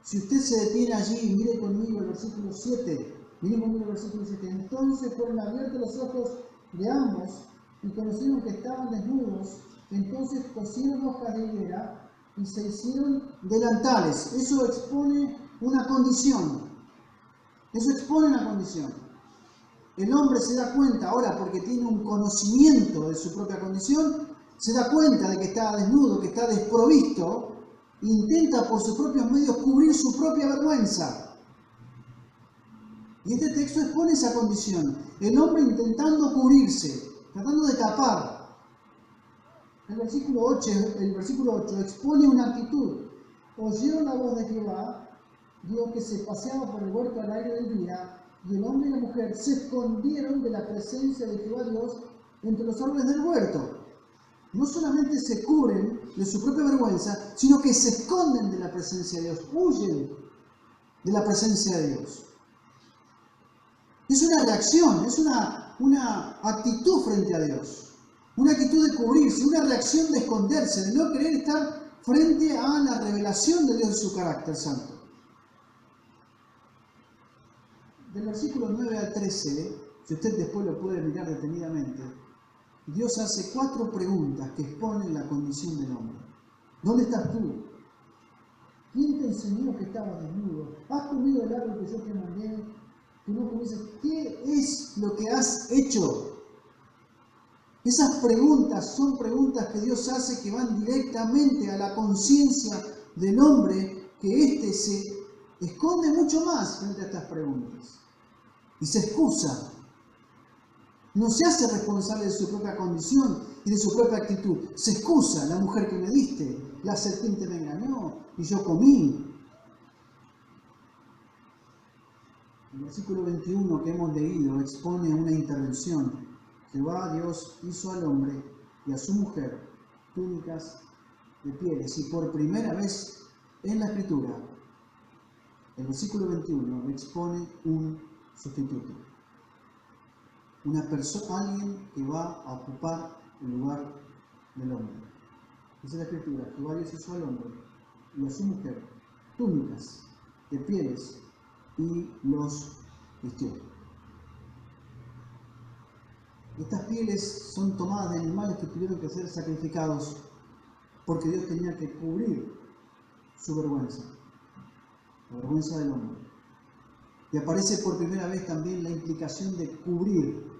[SPEAKER 2] Si usted se detiene allí, mire conmigo el versículo 7. Entonces fueron abiertos los ojos de ambos y conocieron que estaban desnudos. Entonces cosieron hojas de higuera y se hicieron delantales. Eso expone una condición. El hombre se da cuenta ahora, porque tiene un conocimiento de su propia condición, se da cuenta de que está desnudo, que está desprovisto. Intenta por sus propios medios cubrir su propia vergüenza. Y este texto expone esa condición. El hombre intentando cubrirse, tratando de tapar. El versículo 8 expone una actitud. Oyeron la voz de Jehová, Dios, que se paseaba por el huerto al aire del día, y el hombre y la mujer se escondieron de la presencia de Jehová Dios entre los árboles del huerto. No solamente se cubren de su propia vergüenza, sino que se esconden de la presencia de Dios, huyen de la presencia de Dios. Es una reacción, es una actitud frente a Dios, una actitud de cubrirse, una reacción de esconderse, de no querer estar frente a la revelación de Dios de su carácter santo. Del versículo 9 al 13, si usted después lo puede mirar detenidamente, Dios hace 4 preguntas que exponen la condición del hombre. ¿Dónde estás tú? ¿Quién te enseñó que estabas desnudo? ¿Has comido el árbol que yo te mandé? Que no comieses. ¿Qué es lo que has hecho? Esas preguntas son preguntas que Dios hace que van directamente a la conciencia del hombre que éste se esconde mucho más frente a estas preguntas y se excusa. No se hace responsable de su propia condición y de su propia actitud. Se excusa: la mujer que me diste, la serpiente me engañó y yo comí. El versículo 21 que hemos leído expone una intervención. Jehová Dios hizo al hombre y a su mujer túnicas de pieles. Y por primera vez en la Escritura, el versículo 21 expone un sustituto. Una persona, alguien que va a ocupar el lugar del hombre. Dice la Escritura: Jehová Dios hizo al hombre y a su mujer túnicas de pieles y los vistió. Estas pieles son tomadas de animales que tuvieron que ser sacrificados porque Dios tenía que cubrir su vergüenza, la vergüenza del hombre. Y aparece por primera vez también la implicación de cubrir,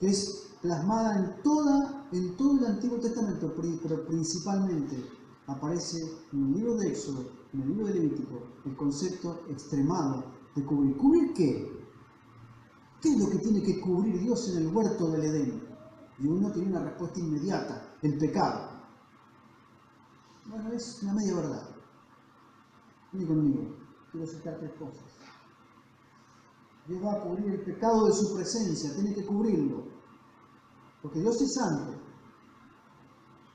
[SPEAKER 2] que es plasmada en todo el Antiguo Testamento, pero principalmente aparece en el libro de Éxodo, en el libro de Levítico, el concepto extremado de cubrir. ¿Cubrir qué? ¿Qué es lo que tiene que cubrir Dios en el huerto del Edén? Y uno tiene una respuesta inmediata: el pecado. Bueno, es una media verdad. Vení conmigo, quiero citar 3 cosas. Dios va a cubrir el pecado de su presencia, tiene que cubrirlo, porque Dios es santo.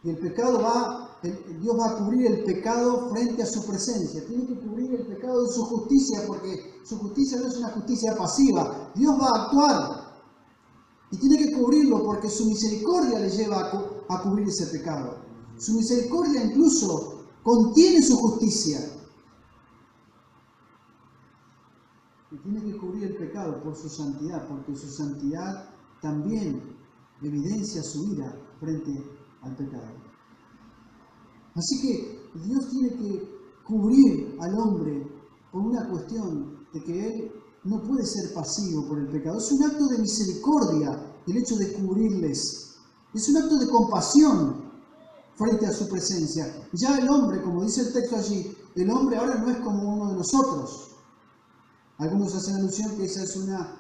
[SPEAKER 2] Y el pecado Dios va a cubrir el pecado frente a su presencia. Tiene que cubrir el pecado de su justicia, porque su justicia no es una justicia pasiva. Dios va a actuar. Y tiene que cubrirlo porque su misericordia le lleva a cubrir ese pecado. Su misericordia incluso contiene su justicia. Y tiene que cubrir el pecado por su santidad, porque su santidad también evidencia su ira frente al pecado. Así que Dios tiene que cubrir al hombre por una cuestión de que él no puede ser pasivo por el pecado. Es un acto de misericordia el hecho de cubrirles. Es un acto de compasión frente a su presencia. Ya el hombre, como dice el texto allí, el hombre ahora no es como uno de nosotros. Algunos hacen alusión que esa es una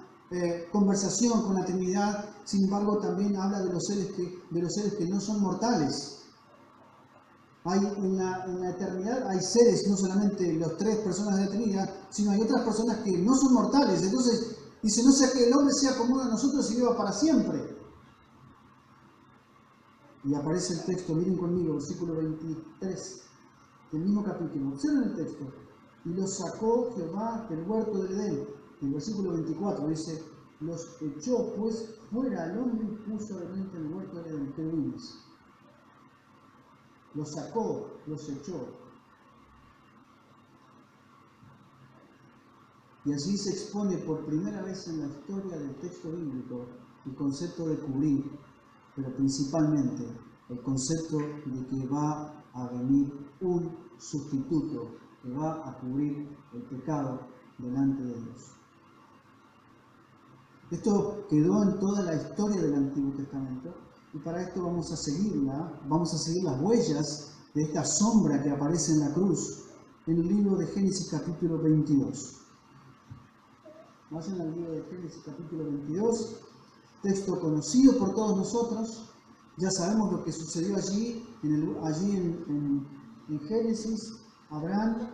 [SPEAKER 2] conversación con la Trinidad. Sin embargo, también habla de los seres que no son mortales. En la eternidad hay seres, no solamente las 3 personas de la Trinidad, sino hay otras personas que no son mortales. Entonces dice: no sea que el hombre sea como uno de nosotros y viva para siempre. Y aparece el texto, miren conmigo, versículo 23 del mismo capítulo. Observen el texto: y los sacó Jehová del huerto del Edén. El versículo 24 dice: los echó pues fuera al hombre y puso de mente en el huerto del Edén. Querubines. Los sacó, los echó. Y así se expone por primera vez en la historia del texto bíblico el concepto de cubrir, pero principalmente el concepto de que va a venir un sustituto que va a cubrir el pecado delante de Dios. Esto quedó en toda la historia del Antiguo Testamento. Y para esto vamos a seguir las huellas de esta sombra que aparece en la cruz en el libro de Génesis capítulo 22. Vayan al libro de Génesis capítulo 22, texto conocido por todos nosotros. Ya sabemos lo que sucedió allí en Génesis. Abraham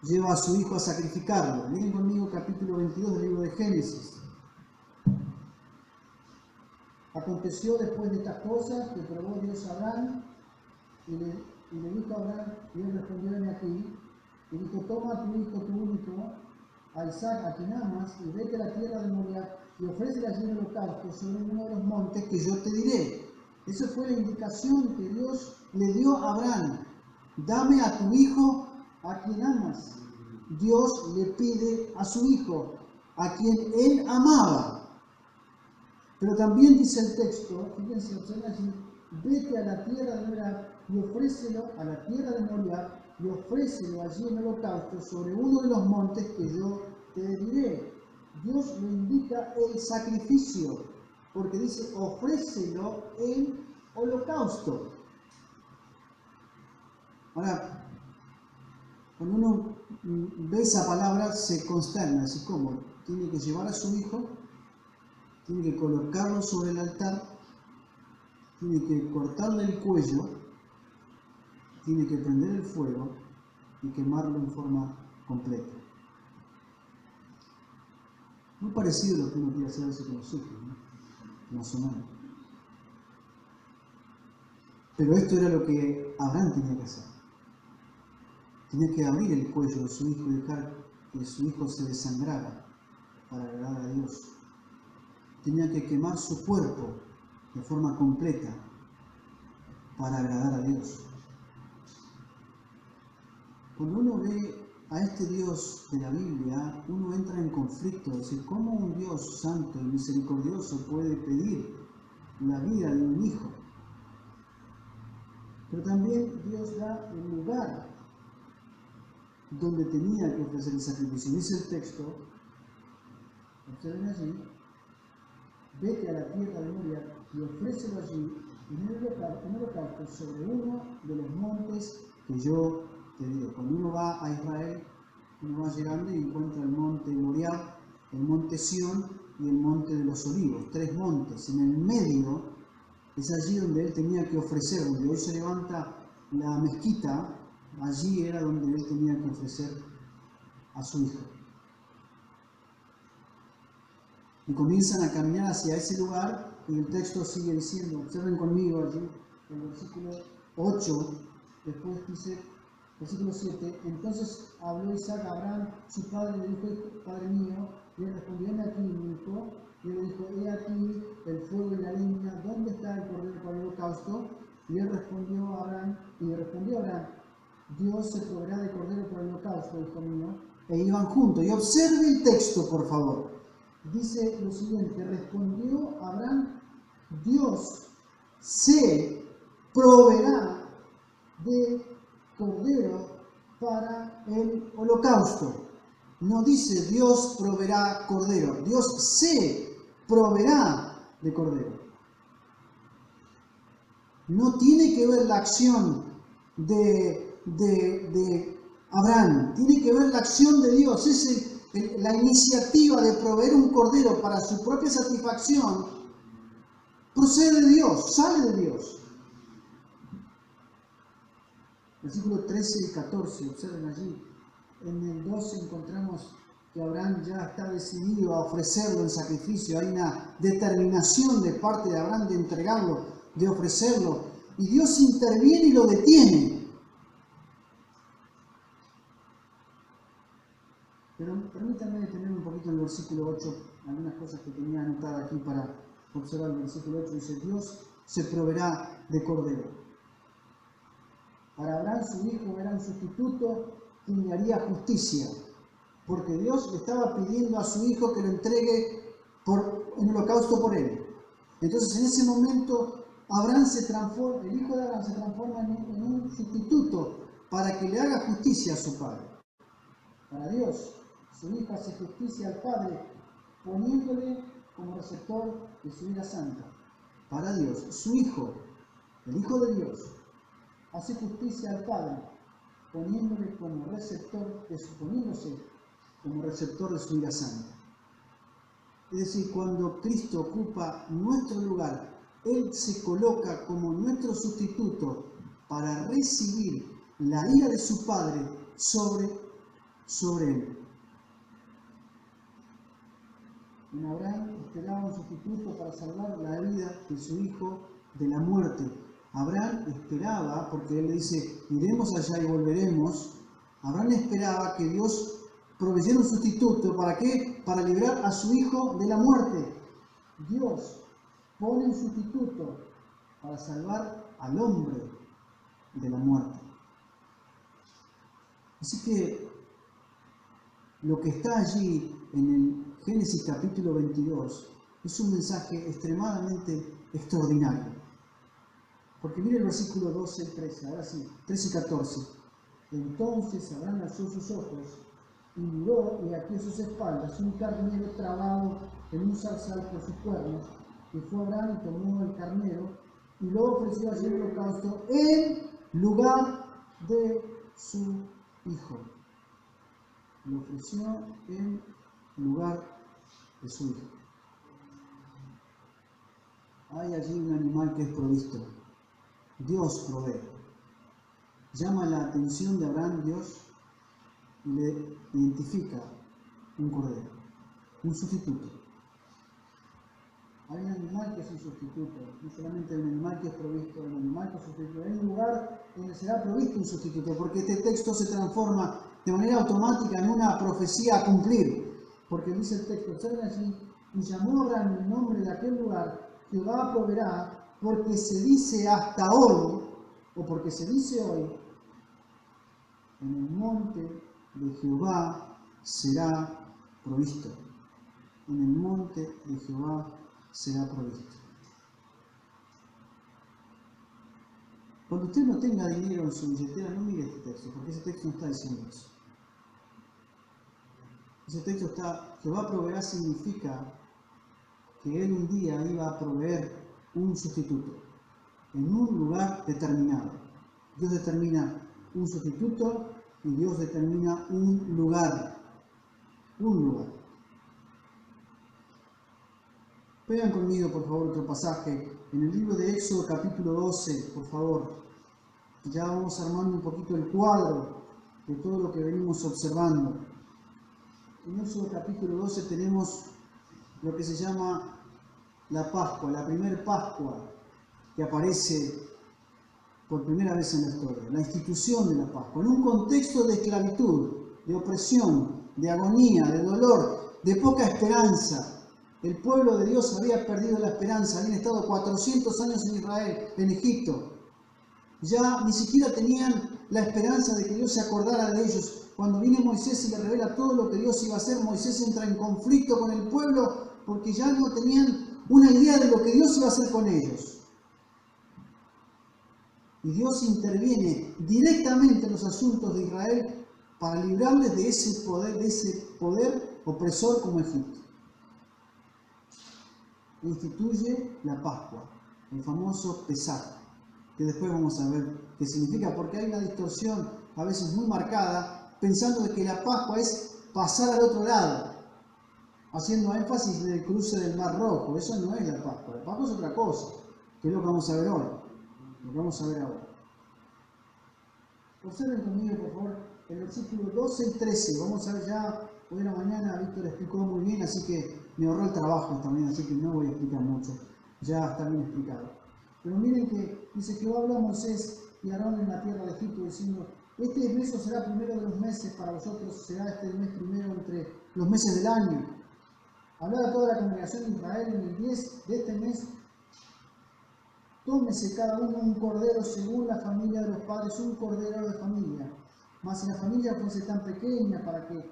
[SPEAKER 2] lleva a su hijo a sacrificarlo. Miren conmigo capítulo 22 del libro de Génesis. Aconteció después de estas cosas que probó Dios a Abraham y le dijo a Abraham, y él respondió: ven aquí, y dijo: toma a tu hijo, tu único, a Isaac, a quien amas, y vete a la tierra de Moriah y ofrécele allí en holocausto sobre uno de los montes que yo te diré. Esa fue la indicación que Dios le dio a Abraham: dame a tu hijo, a quien amas. Dios le pide a su hijo, a quien él amaba. Pero también dice el texto, fíjense, observen allí: vete a la tierra de Moriah y ofrécelo a la tierra de Moriah y ofrécelo allí en holocausto sobre uno de los montes que yo te diré. Dios le indica el sacrificio, porque dice: ofrécelo en holocausto. Ahora, Cuando uno ve esa palabra se consterna, así como tiene que llevar a su hijo, tiene que colocarlo sobre el altar, tiene que cortarle el cuello, tiene que prender el fuego y quemarlo en forma completa. Muy parecido a lo que uno quiere hacer a veces con los hijos, ¿no? Más o menos. Pero esto era lo que Abraham tenía que hacer. Tenía que abrir el cuello de su hijo y dejar que su hijo se desangrara para agradar a Dios. Tenía que quemar su cuerpo de forma completa para agradar a Dios. Cuando uno ve a este Dios de la Biblia, uno entra en conflicto, es decir, ¿cómo un Dios santo y misericordioso puede pedir la vida de un hijo? Pero también Dios da el lugar donde tenía que ofrecer el sacrificio. Dice el texto, observen allí, vete a la tierra de Moria y ofrécelo allí en el holocausto sobre uno de los montes que yo te digo. Cuando uno va a Israel, uno va llegando y encuentra el monte Moriah, el monte Sión y el monte de los Olivos, 3 montes. En el medio es allí donde él tenía que ofrecer, donde hoy se levanta la mezquita, allí era donde él tenía que ofrecer a su hijo. Y comienzan a caminar hacia ese lugar y el texto sigue diciendo, observen conmigo allí, el versículo 8, después dice, versículo 7, entonces habló Isaac a Abraham, su padre, le dijo, Padre mío, y él respondió, heme aquí, mi hijo, y él le dijo, he aquí el fuego y la leña, ¿dónde está el cordero para el holocausto? Y él respondió a Abraham, Dios se proveerá de cordero para el holocausto, hijo mío. E iban juntos. Y observe el texto, por favor. Dice lo siguiente, respondió Abraham, Dios se proveerá de cordero para el holocausto. No dice Dios proveerá cordero, Dios se proveerá de cordero. No tiene que ver la acción de Abraham, tiene que ver la acción de Dios, es la iniciativa de proveer un cordero para su propia satisfacción, procede de Dios, sale de Dios. Versículos 13 y 14, observen allí. En el 12 encontramos que Abraham ya está decidido a ofrecerlo en sacrificio. Hay una determinación de parte de Abraham de entregarlo, de ofrecerlo. Y Dios interviene y lo detiene. Pero permítanme detener un poquito en el versículo 8, algunas cosas que tenía anotadas aquí para observar el versículo 8. Dice, Dios se proveerá de cordero. Para Abraham su hijo era un sustituto que le haría justicia, porque Dios le estaba pidiendo a su hijo que lo entregue en holocausto por él. Entonces en ese momento el hijo de Abraham se transforma en un sustituto para que le haga justicia a su padre. Para Dios, su hijo hace justicia al padre poniéndole como receptor de su ira santa. Para Dios, su hijo, el hijo de Dios, hace justicia al Padre, poniéndose como receptor de su ira santa. Es decir, cuando Cristo ocupa nuestro lugar, Él se coloca como nuestro sustituto para recibir la ira de su Padre sobre Él. En Abraham esperaba un sustituto para salvar la vida de su hijo de la muerte. Abraham esperaba, porque él le dice, iremos allá y volveremos. Abraham esperaba que Dios proveyera un sustituto. ¿Para qué? Para librar a su hijo de la muerte. Dios pone un sustituto para salvar al hombre de la muerte. Así que lo que está allí en el Génesis capítulo 22 es un mensaje extremadamente extraordinario. Porque mire el versículo 12 y 13, ahora sí, 13 y 14. Entonces Abraham alzó sus ojos y miró, y aquí a sus espaldas un carnero trabado en un zarzal por sus cuernos. Y fue Abraham y tomó el carnero y lo ofreció allí en holocausto en lugar de su hijo. Lo ofreció en lugar de su hijo. Hay allí un animal que es provisto. Dios provee. Llama la atención de Abraham Dios y le identifica un cordero, un sustituto. Hay un animal que es un sustituto, no solamente hay un animal que es provisto, hay un animal que es sustituto. Hay un lugar donde será provisto un sustituto, porque este texto se transforma de manera automática en una profecía a cumplir. Porque dice el texto, observen allí, y llamó Abraham el nombre de aquel lugar, Jehová proveerá, porque se dice hasta hoy, o porque se dice hoy, en el monte de Jehová será provisto. En el monte de Jehová será provisto. Cuando usted no tenga dinero en su billetera, no mire este texto, porque ese texto no está diciendo eso. Ese texto está, Jehová proveerá significa que Él un día iba a proveer un sustituto en un lugar determinado. Dios determina un sustituto y Dios determina un lugar. Un lugar. Vean conmigo, por favor, otro pasaje. En el libro de Éxodo, capítulo 12, por favor. Ya vamos armando un poquito el cuadro de todo lo que venimos observando. En Éxodo, capítulo 12, tenemos lo que se llama la Pascua, la primer Pascua que aparece por primera vez en la historia, la institución de la Pascua, en un contexto de esclavitud, de opresión, de agonía, de dolor, de poca esperanza. El pueblo de Dios había perdido la esperanza, habían estado 400 años en Israel, en Egipto. Ya ni siquiera tenían la esperanza de que Dios se acordara de ellos. Cuando viene Moisés y le revela todo lo que Dios iba a hacer, Moisés entra en conflicto con el pueblo porque ya no tenían una idea de lo que Dios iba a hacer con ellos. Y Dios interviene directamente en los asuntos de Israel para librarles de ese poder opresor como Egipto. Instituye la Pascua, el famoso Pesach, que después vamos a ver qué significa, porque hay una distorsión a veces muy marcada, pensando de que la Pascua es pasar al otro lado, haciendo énfasis en el cruce del Mar Rojo. Eso no es la Pascua es otra cosa, que es lo que vamos a ver hoy, lo que vamos a ver ahora. Observen conmigo, por favor, el versículo 12 y 13. Vamos a ver ya, hoy en la mañana Víctor explicó muy bien, así que me ahorró el trabajo también, así que no voy a explicar mucho, ya está bien explicado. Pero miren que dice que habló a Moisés y Aarón en la tierra de Egipto, diciendo, este mes será primero de los meses para vosotros, será este mes primero entre los meses del año. Hablad a toda la congregación de Israel en el 10 de este mes. Tómese cada uno un cordero según la familia de los padres, un cordero de familia. Mas si la familia fuese tan pequeña para que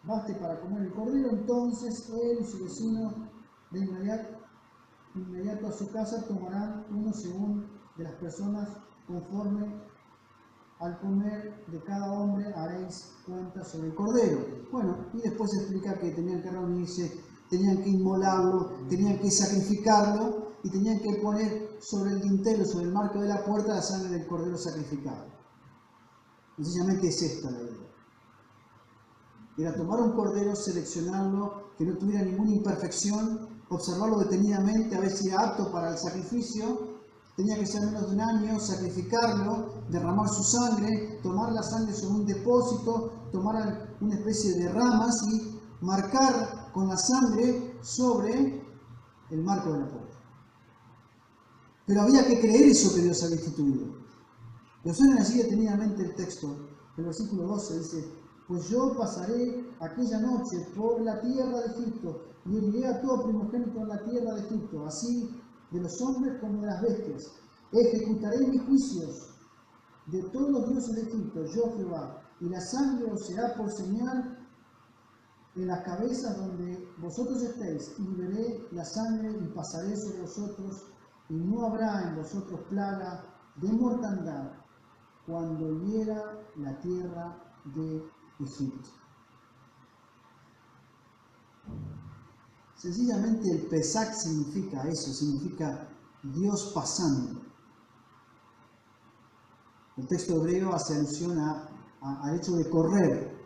[SPEAKER 2] baste para comer el cordero, entonces él y su vecino de inmediato a su casa tomarán uno según de las personas, conforme al comer de cada hombre haréis cuenta sobre el cordero. Bueno, y después explica que tenían que reunirse, tenían que inmolarlo, tenían que sacrificarlo y tenían que poner sobre el dintel, sobre el marco de la puerta, la sangre del cordero sacrificado. Sencillamente es esta la idea. Era tomar un cordero, seleccionarlo, que no tuviera ninguna imperfección, observarlo detenidamente, a ver si era apto para el sacrificio. Tenía que ser menos de un año, sacrificarlo, derramar su sangre, tomar la sangre sobre un depósito, tomar una especie de ramas y marcar con la sangre sobre el marco de la puerta. Pero había que creer eso que Dios había instituido. Y observen así detenidamente el texto. El versículo 12 dice, pues yo pasaré aquella noche por la tierra de Egipto y heriré a todo primogénito en la tierra de Egipto, así de los hombres como de las bestias. Ejecutaré mis juicios de todos los dioses de Egipto, yo Jehová, y la sangre os será por señal en las cabezas donde vosotros estéis, y veré la sangre y pasaré sobre vosotros, y no habrá en vosotros plaga de mortandad cuando hiera la tierra de Egipto. Sencillamente el Pesach significa eso, significa Dios pasando. El texto hebreo hace alusión a al hecho de correr.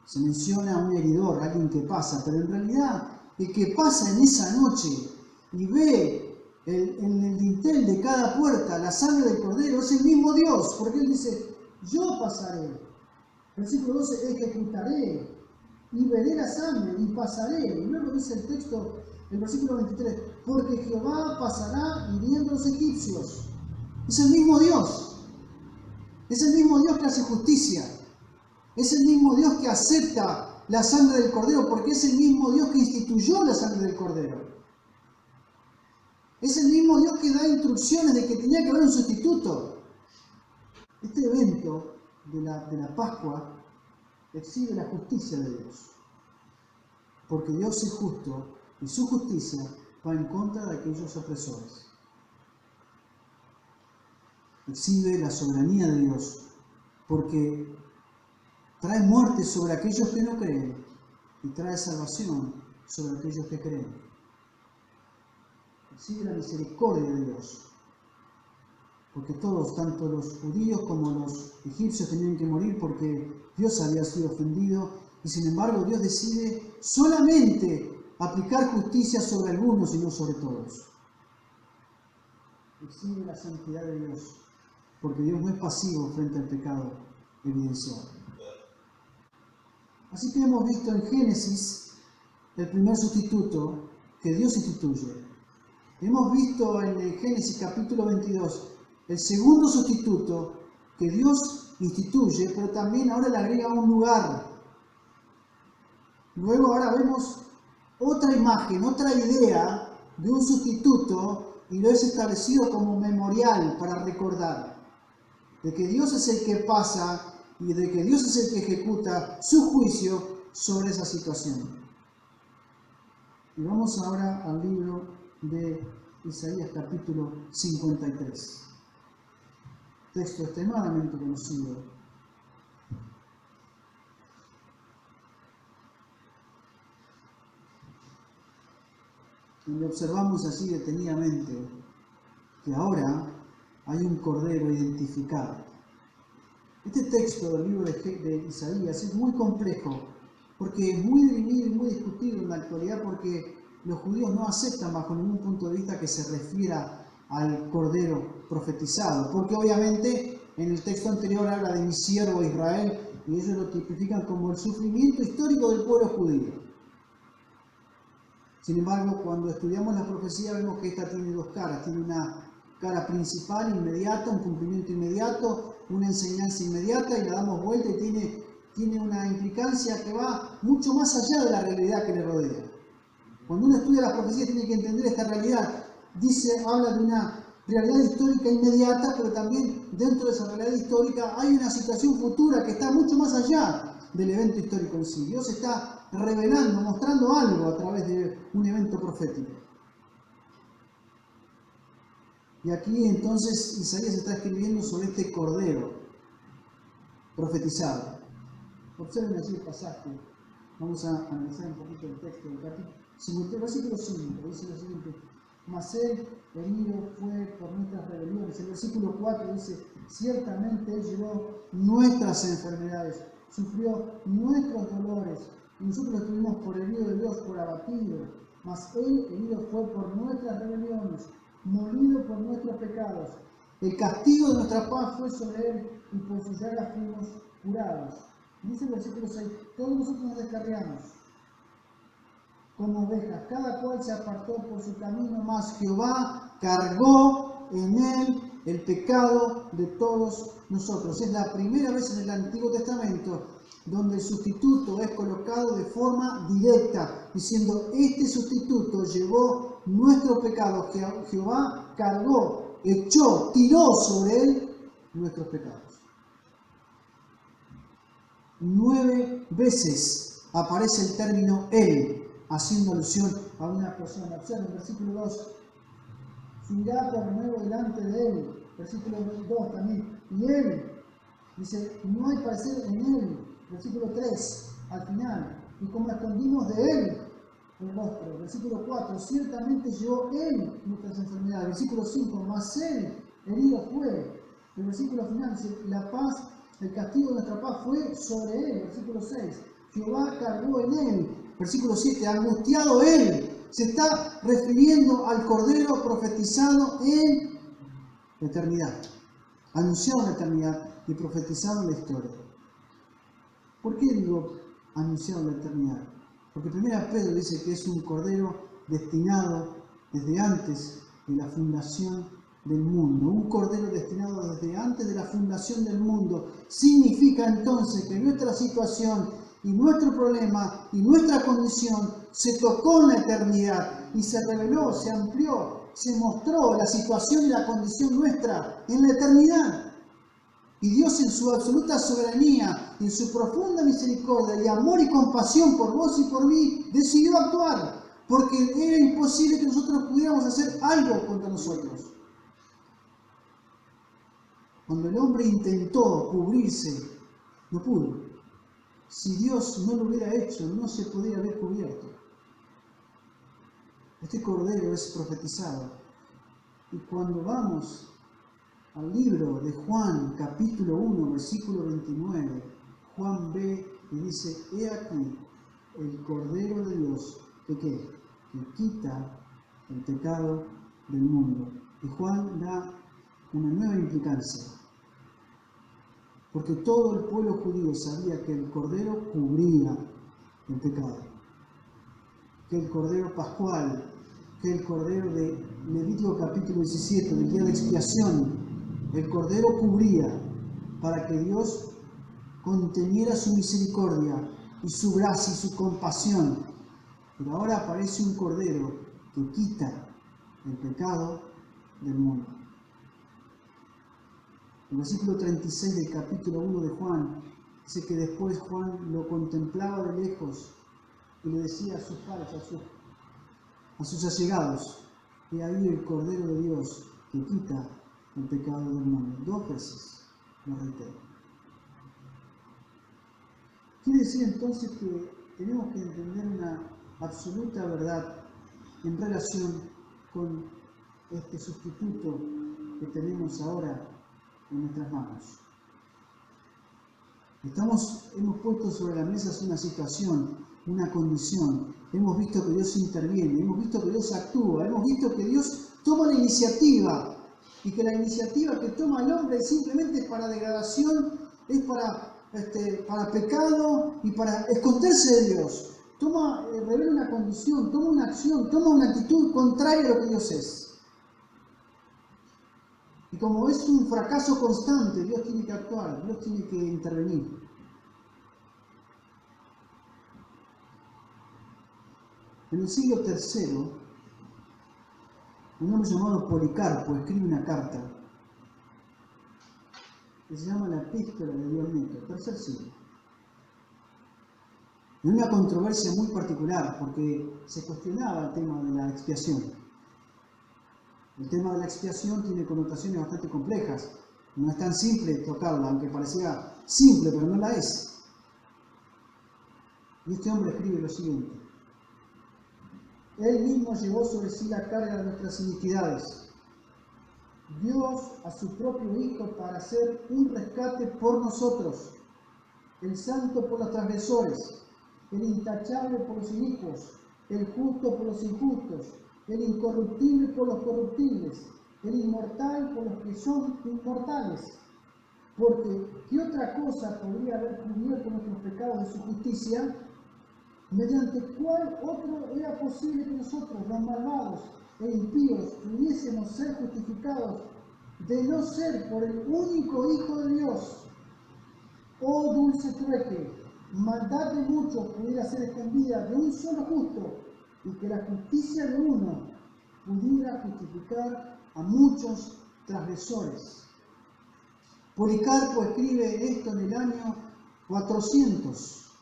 [SPEAKER 2] Se menciona a un heridor, alguien que pasa, pero en realidad el que pasa en esa noche y ve en el dintel de cada puerta la sangre del Cordero es el mismo Dios, porque Él dice, yo pasaré. Versículo 12, ejecutaré y veré la sangre y pasaré. Y luego dice el texto, el versículo 23, porque Jehová pasará hiriendo a los egipcios. Es el mismo Dios. Es el mismo Dios que hace justicia. Es el mismo Dios que acepta la sangre del Cordero, porque es el mismo Dios que instituyó la sangre del Cordero. Es el mismo Dios que da instrucciones de que tenía que haber un sustituto. Este evento de la Pascua exhibe la justicia de Dios. Porque Dios es justo y su justicia va en contra de aquellos opresores. Exhibe la soberanía de Dios porque trae muerte sobre aquellos que no creen y trae salvación sobre aquellos que creen. Exhibe la misericordia de Dios. Porque todos, tanto los judíos como los egipcios, tenían que morir porque Dios había sido ofendido y sin embargo Dios decide solamente aplicar justicia sobre algunos y no sobre todos. Exhibe la santidad de Dios porque Dios no es pasivo frente al pecado evidenciado. Así que hemos visto en Génesis el primer sustituto que Dios instituye. Hemos visto en el Génesis capítulo 22 el segundo sustituto que Dios instituye, pero también ahora le agrega un lugar. Luego ahora vemos otra imagen, otra idea de un sustituto y lo es establecido como memorial para recordar de que Dios es el que pasa y de que Dios es el que ejecuta su juicio sobre esa situación. Y vamos ahora al libro de Isaías capítulo 53. Texto extremadamente conocido. Donde observamos así detenidamente que ahora hay un cordero identificado. Este texto del libro de Isaías es muy complejo porque es muy dirimido y muy discutido en la actualidad porque los judíos no aceptan bajo ningún punto de vista que se refiera al cordero profetizado, porque obviamente en el texto anterior habla de mi siervo Israel y ellos lo tipifican como el sufrimiento histórico del pueblo judío. Sin embargo, cuando estudiamos la profecía vemos que esta tiene dos caras, tiene una cara principal inmediata, un cumplimiento inmediato, una enseñanza inmediata y la damos vuelta y tiene una implicancia que va mucho más allá de la realidad que le rodea. Cuando uno estudia las profecías tiene que entender esta realidad. Habla de una realidad histórica inmediata, pero también dentro de esa realidad histórica hay una situación futura que está mucho más allá del evento histórico en sí. Dios está revelando, mostrando algo a través de un evento profético. Y aquí entonces Isaías está escribiendo sobre este cordero profetizado. Observen allí el pasaje. Vamos a analizar un poquito el texto del capítulo. Versículo 5 dice lo siguiente: mas él herido fue por nuestras rebeliones. El versículo 4 dice: ciertamente él llevó nuestras enfermedades, sufrió nuestros dolores, y nosotros estuvimos por herido de Dios, por abatido. Mas él herido fue por nuestras rebeliones, molido por nuestros pecados. El castigo de nuestra paz fue sobre él, y por sus llagas fuimos curados. Dice el versículo 6: todos nosotros nos descarriamos como ovejas, cada cual se apartó por su camino, mas Jehová cargó en él el pecado de todos nosotros. Es la primera vez en el Antiguo Testamento donde el sustituto es colocado de forma directa, diciendo: este sustituto llevó nuestro pecado, Jehová cargó, echó, tiró sobre él nuestros pecados. 9 veces aparece el término él, haciendo alusión a una persona. Observen el versículo 2: subirá por nuevo delante de él. Versículo 2 también: y él, dice, no hay parecer en él. Versículo 3, al final: y como escondimos de él el rostro. Versículo 4: ciertamente llevó él nuestras enfermedades. Versículo 5: mas él herido fue El versículo final dice, la paz, el castigo de nuestra paz fue sobre él. Versículo 6, Jehová cargó en él. Versículo 7, angustiado él. Se está refiriendo al Cordero profetizado en la eternidad, anunciado en la eternidad y profetizado en la historia. ¿Por qué digo anunciado en la eternidad? Porque 1 Pedro dice que es un Cordero destinado desde antes de la fundación del mundo. Un Cordero destinado desde antes de la fundación del mundo. Significa entonces que nuestra situación y nuestro problema y nuestra condición se tocó en la eternidad y se reveló, se amplió, se mostró la situación y la condición nuestra en la eternidad. Y Dios en su absoluta soberanía, en su profunda misericordia y amor y compasión por vos y por mí, decidió actuar, porque era imposible que nosotros pudiéramos hacer algo contra nosotros. Cuando el hombre intentó cubrirse, no pudo. Si Dios no lo hubiera hecho, no se podría haber cubierto. Este Cordero es profetizado. Y cuando vamos al libro de Juan, capítulo 1, versículo 29, Juan ve y dice, he aquí el Cordero de Dios, que quita el pecado del mundo. Y Juan da una nueva implicancia. Porque todo el pueblo judío sabía que el Cordero cubría el pecado. Que el Cordero pascual, que el Cordero de Levítico capítulo 17, del día de expiación, el Cordero cubría para que Dios conteniera su misericordia y su gracia y su compasión. Pero ahora aparece un Cordero que quita el pecado del mundo. El versículo 36 del capítulo 1 de Juan dice que después Juan lo contemplaba de lejos y le decía a sus padres, a sus allegados, he ahí el Cordero de Dios que quita el pecado del mundo. 2 veces lo reitero. Quiere decir entonces que tenemos que entender una absoluta verdad en relación con este sustituto que tenemos ahora en nuestras manos. Hemos puesto sobre la mesa una situación, una condición. Hemos visto que Dios interviene, hemos visto que Dios actúa, hemos visto que Dios toma la iniciativa y que la iniciativa que toma el hombre simplemente es para degradación, es para pecado y para esconderse de Dios. Revela una condición, toma una acción, toma una actitud contraria a lo que Dios es. Y como es un fracaso constante, Dios tiene que actuar, Dios tiene que intervenir. En el siglo III, un hombre llamado Policarpo escribe una carta que se llama la Epístola de Dioneto, tercer siglo. En una controversia muy particular, porque se cuestionaba el tema de la expiación. El tema de la expiación tiene connotaciones bastante complejas. No es tan simple tocarla, aunque pareciera simple, pero no la es. Y este hombre escribe lo siguiente. Él mismo llevó sobre sí la carga de nuestras iniquidades. Dios a su propio Hijo para hacer un rescate por nosotros. El santo por los transgresores, el intachable por los inicuos, el justo por los injustos, el incorruptible por los corruptibles, el inmortal por los que son inmortales. Porque, ¿qué otra cosa podría haber cubierto nuestros pecados de su justicia? Mediante cuál otro era posible que nosotros, los malvados e impíos, pudiésemos ser justificados de no ser por el único Hijo de Dios? Oh dulce trueque, maldad de muchos pudiera ser extendida de un solo justo, y que la justicia de uno pudiera justificar a muchos transgresores. Policarpo escribe esto en el año 400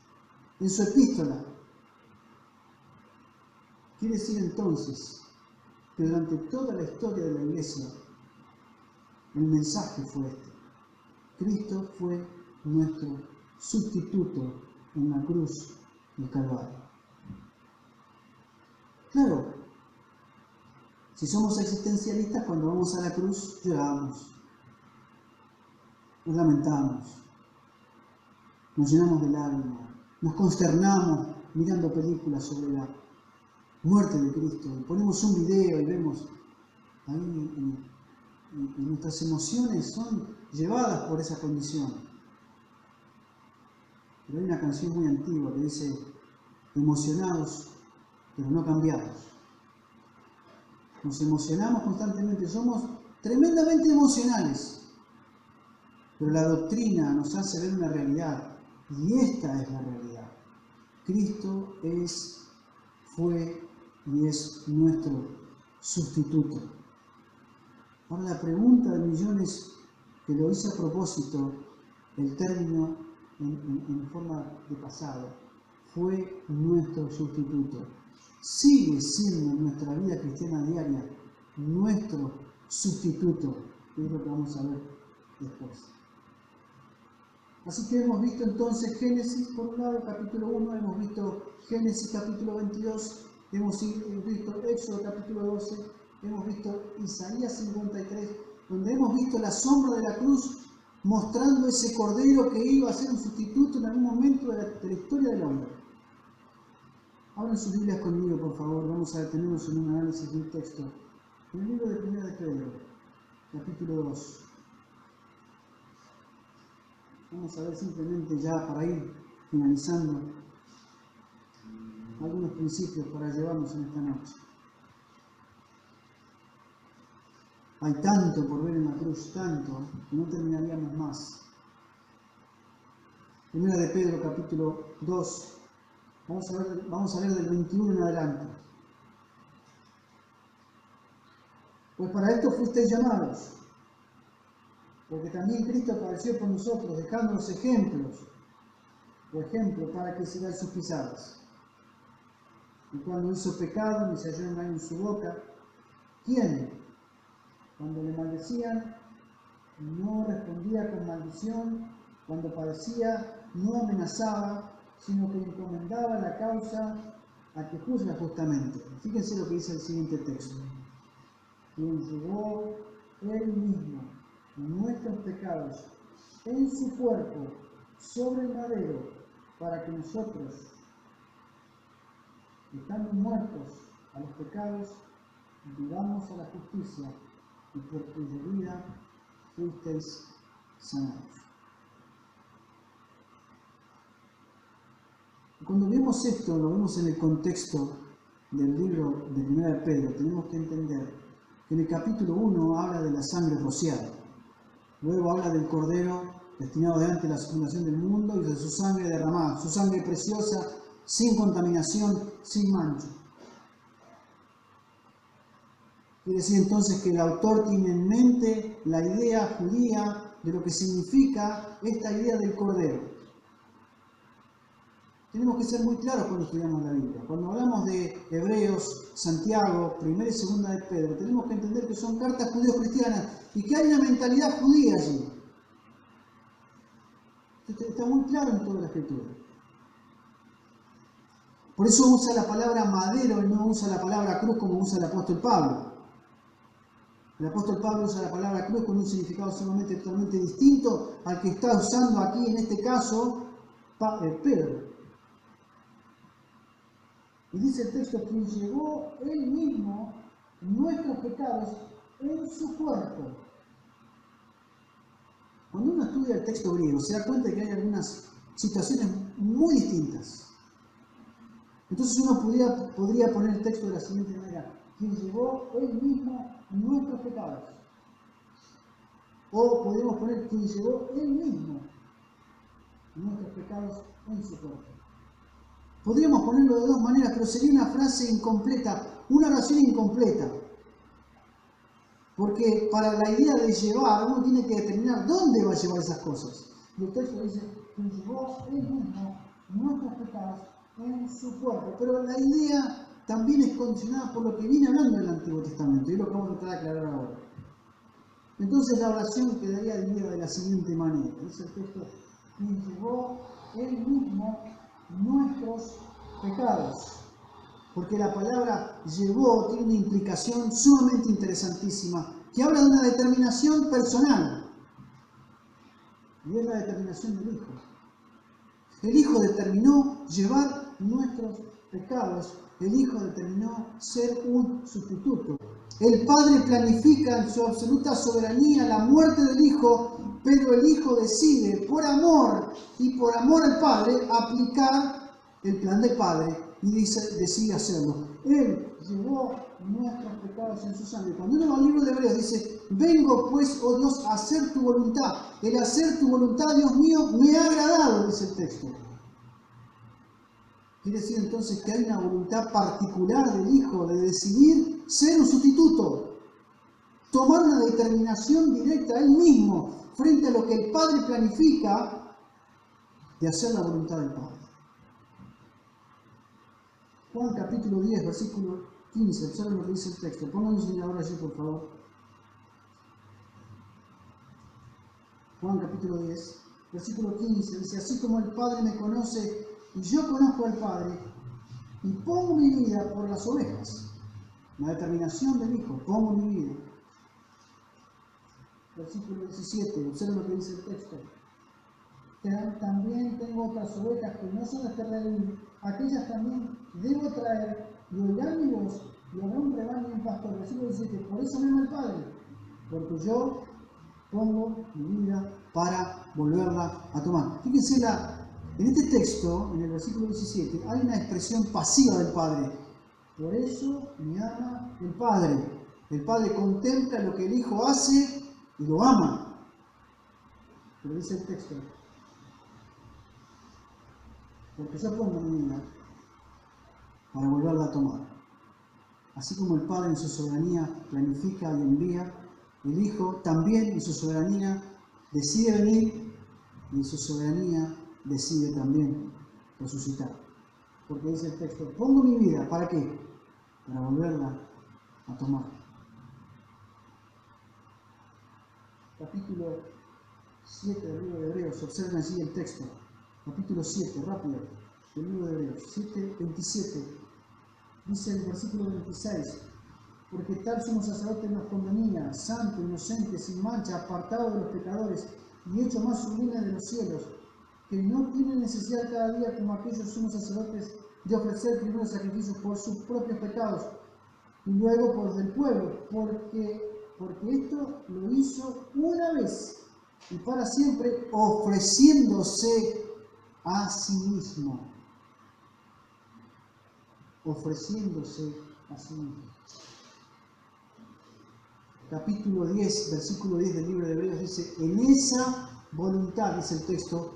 [SPEAKER 2] en su epístola. Quiere decir entonces que durante toda la historia de la Iglesia el mensaje fue este. Cristo fue nuestro sustituto en la cruz del Calvario. Claro, si somos existencialistas, cuando vamos a la cruz lloramos. nos lamentamos, nos llenamos de lágrimas, nos consternamos mirando películas sobre la muerte de Cristo, y ponemos un video y vemos ahí y nuestras emociones son llevadas por esa condición. Pero hay una canción muy antigua que dice: emocionados, pero no cambiados. Nos emocionamos constantemente, somos tremendamente emocionales, pero la doctrina nos hace ver una realidad, y esta es la realidad. Cristo fue y es nuestro sustituto. Ahora la pregunta de millones, que lo hice a propósito, el término en forma de pasado: fue nuestro sustituto. Sigue siendo en nuestra vida cristiana diaria nuestro sustituto, que es lo que vamos a ver después. Así que hemos visto entonces Génesis por un lado, capítulo 1, hemos visto Génesis capítulo 22, hemos visto Éxodo capítulo 12, hemos visto Isaías 53, donde hemos visto la sombra de la cruz mostrando ese cordero que iba a ser un sustituto en algún momento de la historia del hombre. Abran sus Biblias conmigo, por favor. Vamos a detenernos en un análisis de un texto. En el libro de 1 de Pedro, capítulo 2. Vamos a ver simplemente, ya para ir finalizando, algunos principios para llevarnos en esta noche. Hay tanto por ver en la cruz, tanto, que no terminaríamos más. 1 de Pedro, capítulo 2. Vamos a ver del 21 en adelante. Pues para esto fuisteis llamados, porque también Cristo padeció por nosotros, dejándonos ejemplos, o ejemplo para que sigáis sus pisadas. Y cuando hizo pecado, ni se halló engaño en su boca. ¿Quién? Cuando le maldecían, no respondía con maldición. Cuando padecía, no amenazaba, sino que encomendaba la causa a que juzga justamente. Fíjense lo que dice el siguiente texto: quien llevó él mismo nuestros pecados en su cuerpo sobre el madero, para que nosotros, estando muertos a los pecados, vivamos a la justicia, y por cuya vida fuisteis sanados. Cuando vemos esto, lo vemos en el contexto del libro de 1 de Pedro, tenemos que entender que en el capítulo 1 habla de la sangre rociada, luego habla del cordero destinado delante de la fundación del mundo y de su sangre derramada, su sangre preciosa, sin contaminación, sin mancha. Quiere decir entonces que el autor tiene en mente la idea judía de lo que significa esta idea del cordero. Tenemos que ser muy claros cuando estudiamos la Biblia. Cuando hablamos de Hebreos, Santiago, 1 y 2 de Pedro, tenemos que entender que son cartas judío-cristianas y que hay una mentalidad judía allí. Está muy claro en toda la Escritura. Por eso usa la palabra madero y no usa la palabra cruz como usa el apóstol Pablo. El apóstol Pablo usa la palabra cruz con un significado sumamente totalmente distinto al que está usando aquí, en este caso, Pedro. Y dice el texto: quien llevó él mismo nuestros pecados en su cuerpo. Cuando uno estudia el texto griego, se da cuenta de que hay algunas situaciones muy distintas. Entonces uno podría poner el texto de la siguiente manera: quien llevó él mismo nuestros pecados. O podríamos poner: quien llevó él mismo nuestros pecados en su cuerpo. Podríamos ponerlo de dos maneras, pero sería una frase incompleta, una oración incompleta. Porque para la idea de llevar, uno tiene que determinar dónde va a llevar esas cosas. Y el texto dice: quien llevó él mismo nuestros pecados en su cuerpo. Pero la idea también es condicionada por lo que viene hablando del Antiguo Testamento, y es lo que vamos a tratar de aclarar ahora. Entonces la oración quedaría dividida de la siguiente manera. Dice el texto: quien llevó él mismo nuestros pecados. Porque la palabra llevó tiene una implicación sumamente interesantísima, que habla de una determinación personal. Y es la determinación del Hijo. El Hijo determinó llevar nuestros pecados. El Hijo determinó ser un sustituto. El Padre planifica en su absoluta soberanía la muerte del Hijo, pero el Hijo decide, por amor y por amor al Padre, aplicar el plan del Padre y decide hacerlo. Él llevó nuestros pecados en su sangre. Cuando uno va al libro de Hebreos dice, vengo pues, oh Dios, a hacer tu voluntad. El hacer tu voluntad, Dios mío, me ha agradado, dice el texto. Quiere decir entonces que hay una voluntad particular del Hijo de decidir ser un sustituto, tomar una determinación directa él mismo frente a lo que el Padre planifica de hacer la voluntad del Padre. Juan capítulo 10, versículo 15, observen lo que dice el texto. Pónganos en la hora allí, por favor. Juan capítulo 10, versículo 15, dice, así como el Padre me conoce y yo conozco al Padre y pongo mi vida por las ovejas. La determinación del Hijo, pongo mi vida. Versículo 17, observen lo que dice el texto. También tengo otras ovejas que no son de este redil, aquellas también debo traer y oirán mi voz y habrá un rebaño y un pastor. Versículo 17, por eso me ama el Padre, porque yo pongo mi vida para volverla a tomar. Fíjense, en este texto, en el versículo 17, hay una expresión pasiva del Padre. Por eso me ama el Padre. El Padre contempla lo que el Hijo hace y lo ama. Pero dice el texto, porque yo pongo mi vida para volverla a tomar. Así como el Padre en su soberanía planifica y envía, el Hijo también en su soberanía decide venir y en su soberanía decide también resucitar. Porque dice el texto, pongo mi vida, ¿para qué? Para volverla a tomar. Capítulo 7 del libro de Hebreos, observen allí el texto. Capítulo 7, rápido, del libro de Hebreos, 7, 27. Dice el versículo 26, porque tal sumo sacerdote nos convenía, santo, inocente, sin mancha, apartado de los pecadores y hecho más sublime de los cielos, que no tiene necesidad cada día como aquellos sumos sacerdotes de ofrecer primero sacrificios por sus propios pecados y luego por los del pueblo, porque esto lo hizo una vez y para siempre, ofreciéndose a sí mismo. Ofreciéndose a sí mismo. Capítulo 10, versículo 10 del libro de Hebreos dice, en esa voluntad, dice el texto,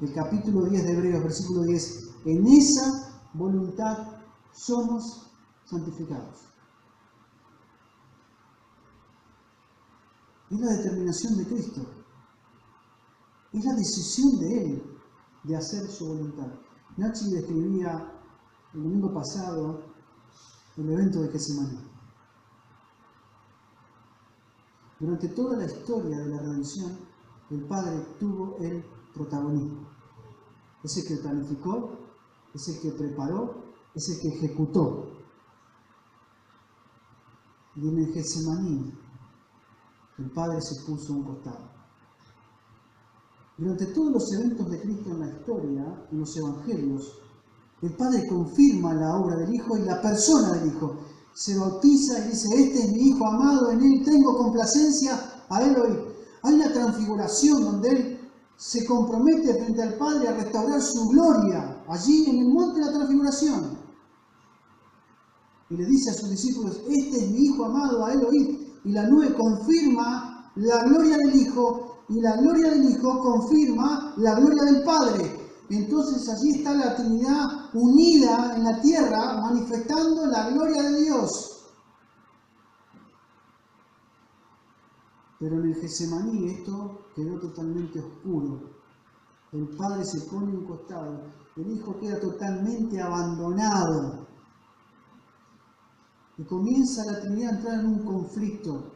[SPEAKER 2] el capítulo 10 de Hebreos, versículo 10, en esa voluntad somos santificados. Es la determinación de Cristo. Es la decisión de Él de hacer su voluntad. Nachi describía el domingo pasado el evento de Getsemaní. Durante toda la historia de la redención, el Padre tuvo el protagonismo. Es el que planificó, es el que preparó, es el que ejecutó. Y en el Getsemaní, el Padre se puso a un costado. Durante todos los eventos de Cristo en la historia, en los evangelios, el Padre confirma la obra del Hijo y la persona del Hijo. Se bautiza y dice, este es mi Hijo amado, en Él tengo complacencia, a Él oír. Hay una transfiguración donde Él se compromete frente al Padre a restaurar su gloria, allí en el monte de la transfiguración. Y le dice a sus discípulos, este es mi Hijo amado, a Él oír. Y la nube confirma la gloria del Hijo, y la gloria del Hijo confirma la gloria del Padre. Entonces allí está la Trinidad unida en la tierra, manifestando la gloria de Dios. Pero en el Getsemaní esto quedó totalmente oscuro. El Padre se pone a un costado, el Hijo queda totalmente abandonado. Y comienza la Trinidad a entrar en un conflicto.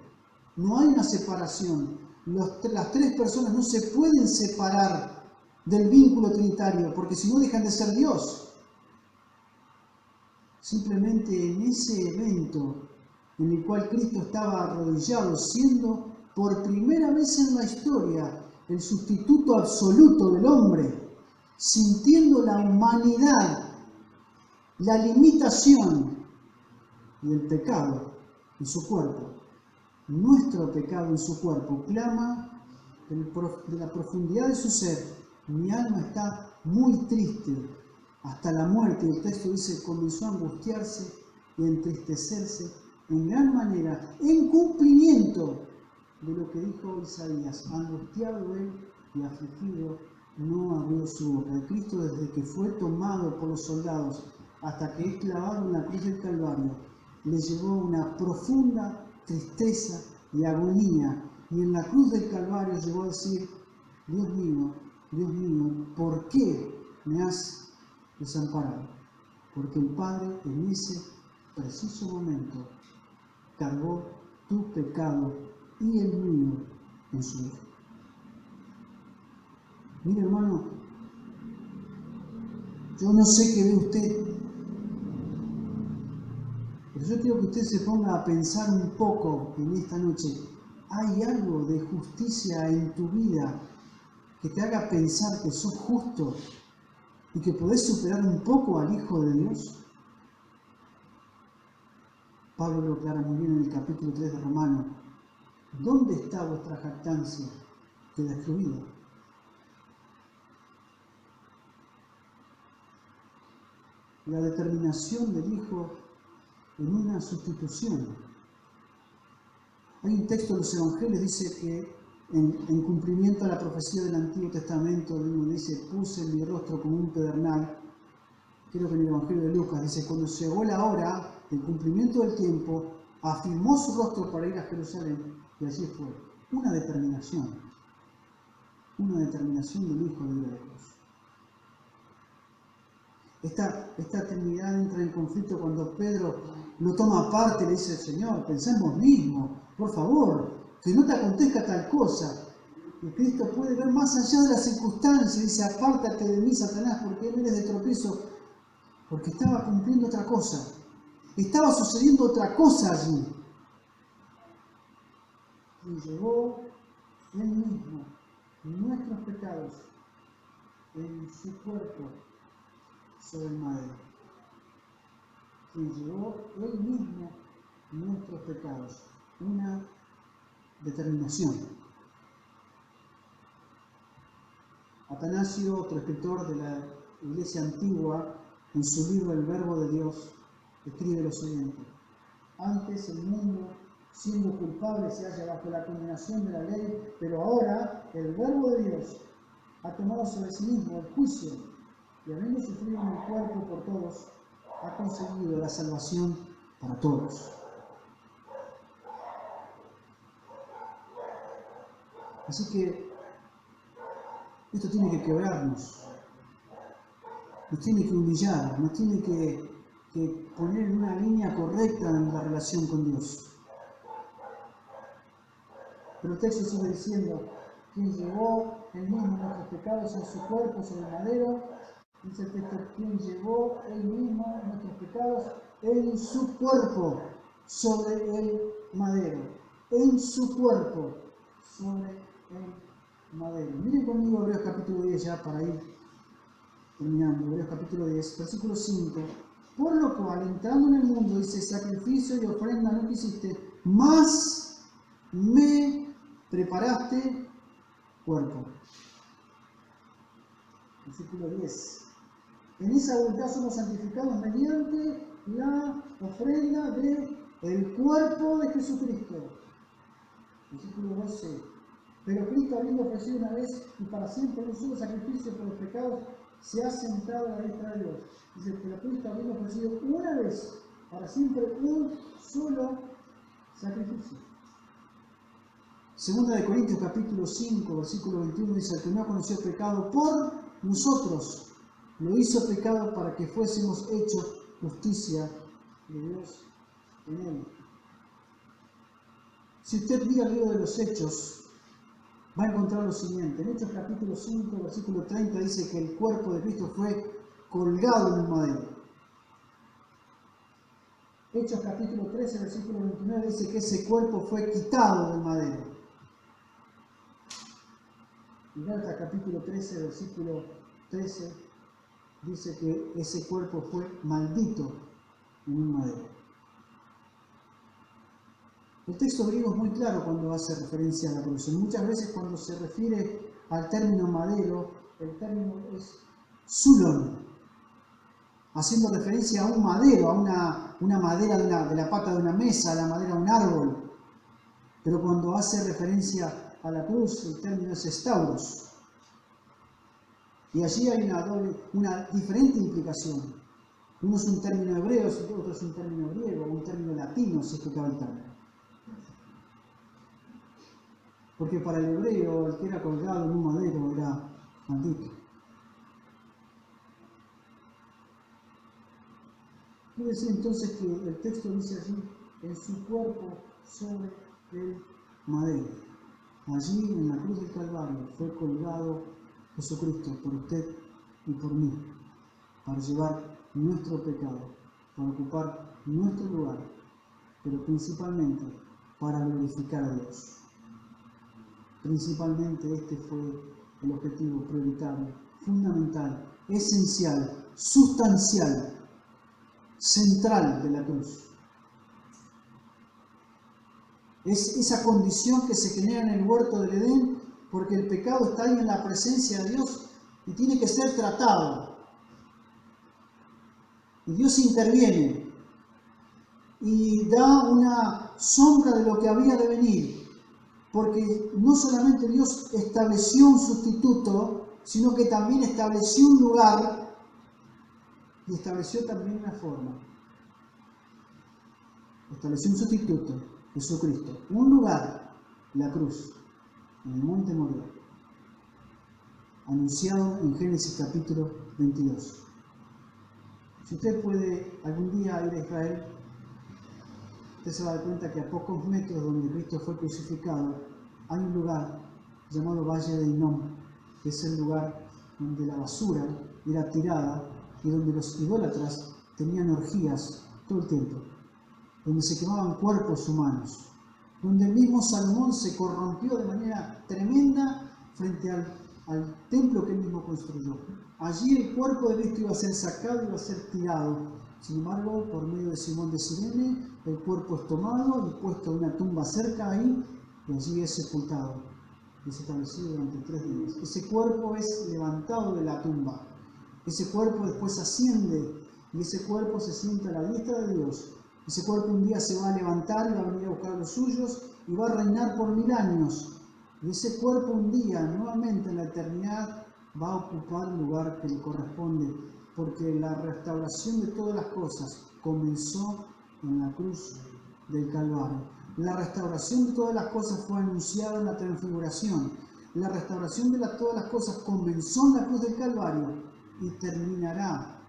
[SPEAKER 2] No hay una separación. Las tres personas no se pueden separar del vínculo trinitario, porque si no dejan de ser Dios. Simplemente en ese evento en el cual Cristo estaba arrodillado, siendo por primera vez en la historia el sustituto absoluto del hombre, sintiendo la humanidad, la limitación y el pecado en su cuerpo. Nuestro pecado en su cuerpo clama de la profundidad de su ser: mi alma está muy triste hasta la muerte. El texto dice: comenzó a angustiarse y a entristecerse en gran manera, en cumplimiento de lo que dijo Isaías: angustiado él y afligido, no abrió su boca. El Cristo, desde que fue tomado por los soldados hasta que es clavado en la cruz del Calvario, le llevó una profunda tristeza y agonía, y en la cruz del Calvario llegó a decir: Dios mío, ¿por qué me has desamparado? Porque el Padre en ese preciso momento cargó tu pecado y el mío en su Hijo. Mire, hermano, yo no sé qué ve usted, pero yo quiero que usted se ponga a pensar un poco en esta noche. ¿Hay algo de justicia en tu vida que te haga pensar que sos justo y que podés superar un poco al Hijo de Dios? Pablo lo aclara muy bien en el capítulo 3 de Romanos. ¿Dónde está vuestra jactancia? Queda excluida. La determinación del Hijo en una sustitución. Hay un texto de los Evangelios, dice que en cumplimiento a la profecía del Antiguo Testamento, uno dice: puse mi rostro como un pedernal. Creo que en el Evangelio de Lucas dice: cuando llegó la hora del cumplimiento del tiempo, afirmó su rostro para ir a Jerusalén, y allí fue. Una determinación del Hijo de Dios. Esta Trinidad entra en conflicto cuando Pedro no toma parte y le dice: Señor, pensemos mismo, por favor, que no te acontezca tal cosa. Y Cristo puede ver más allá de las circunstancias y dice: apártate de mí, Satanás, porque eres de tropiezo, porque estaba cumpliendo otra cosa. Estaba sucediendo otra cosa allí. Y llevó él mismo nuestros pecados en su cuerpo sobre el madero. Y llevó él mismo nuestros pecados. Una determinación. Atanasio, otro escritor de la Iglesia antigua, en su libro El Verbo de Dios, escribe lo siguiente: antes el mundo, siendo culpable, se halla bajo la condenación de la ley, pero ahora el Verbo de Dios ha tomado sobre sí mismo el juicio, y habiendo sufrido en el cuerpo por todos, ha conseguido la salvación para todos. Así que esto tiene que quebrarnos, nos tiene que humillar, nos tiene que poner en una línea correcta en la relación con Dios. Pero el texto sigue diciendo: quien llevó él mismo nuestros pecados en su cuerpo sobre el madero. Dice el texto: quien llevó él mismo nuestros pecados en su cuerpo sobre el madero. En su cuerpo sobre el madero. Miren conmigo Hebreos capítulo 10 ya para ir terminando. Hebreos capítulo 10, versículo 5. Por lo cual, entrando en el mundo, dice: sacrificio y ofrenda no quisiste, mas me preparaste cuerpo. Versículo 10. En esa voluntad somos santificados mediante la ofrenda del cuerpo de Jesucristo. Versículo 12. Pero Cristo, habiendo ofrecido una vez y para siempre un solo sacrificio por los pecados, se ha sentado a la diestra de Dios. Dice: pero Cristo, habiendo ofrecido una vez para siempre un solo sacrificio. Segunda de Corintios capítulo 5, versículo 21 dice: el que no conoció pecado por nosotros, lo hizo pecado para que fuésemos hechos justicia de Dios en él. Si usted mira el libro de los Hechos, va a encontrar lo siguiente. En Hechos capítulo 5, versículo 30 dice que el cuerpo de Cristo fue colgado en un madero. Hechos capítulo 13, versículo 29 dice que ese cuerpo fue quitado del madero. En Gálatas capítulo 13, versículo 13, dice que ese cuerpo fue maldito en un madero. El texto griego es muy claro cuando hace referencia a la cruz. Muchas veces cuando se refiere al término madero, el término es zulon, haciendo referencia a un madero, a una madera de la pata de una mesa, a la madera de un árbol. Pero cuando hace referencia a la cruz, el término es stauros. Y allí hay una diferente implicación. Uno es un término hebreo, otro es un término griego, un término latino, si es que cabe el término. Porque para el hebreo, el que era colgado en un madero era maldito. Quiere decir entonces que el texto dice allí, en su cuerpo sobre el madero. Allí en la cruz del Calvario fue colgado Jesucristo por usted y por mí, para llevar nuestro pecado, para ocupar nuestro lugar, pero principalmente para glorificar a Dios. Principalmente este fue el objetivo prioritario, fundamental, esencial, sustancial, central de la cruz. Es esa condición que se genera en el huerto del Edén, porque el pecado está ahí en la presencia de Dios y tiene que ser tratado. Y Dios interviene y da una sombra de lo que había de venir, porque no solamente Dios estableció un sustituto, sino que también estableció un lugar y estableció también una forma. Estableció un sustituto, Jesucristo, un lugar, la cruz, en el monte Moriah, anunciado en Génesis capítulo 22. Si usted puede algún día ir a Israel, usted se va a dar cuenta que a pocos metros donde Cristo fue crucificado, hay un lugar llamado Valle de Hinnom, que es el lugar donde la basura era tirada y donde los idólatras tenían orgías todo el tiempo, donde se quemaban cuerpos humanos, donde el mismo Salomón se corrompió de manera tremenda frente al templo que él mismo construyó. Allí el cuerpo de Cristo iba a ser sacado y iba a ser tirado. Sin embargo, por medio de Simón de Cirene, el cuerpo es tomado y puesto en una tumba cerca ahí, y allí es sepultado. Es establecido durante 3 días. Ese cuerpo es levantado de la tumba. Ese cuerpo después asciende y ese cuerpo se sienta a la diestra de Dios. Ese cuerpo un día se va a levantar y va a venir a buscar a los suyos y va a reinar por 1000 años. Y ese cuerpo un día, nuevamente en la eternidad, va a ocupar el lugar que le corresponde, porque la restauración de todas las cosas comenzó en la cruz del Calvario. La restauración de todas las cosas fue anunciada en la transfiguración. La restauración de todas las cosas comenzó en la cruz del Calvario y terminará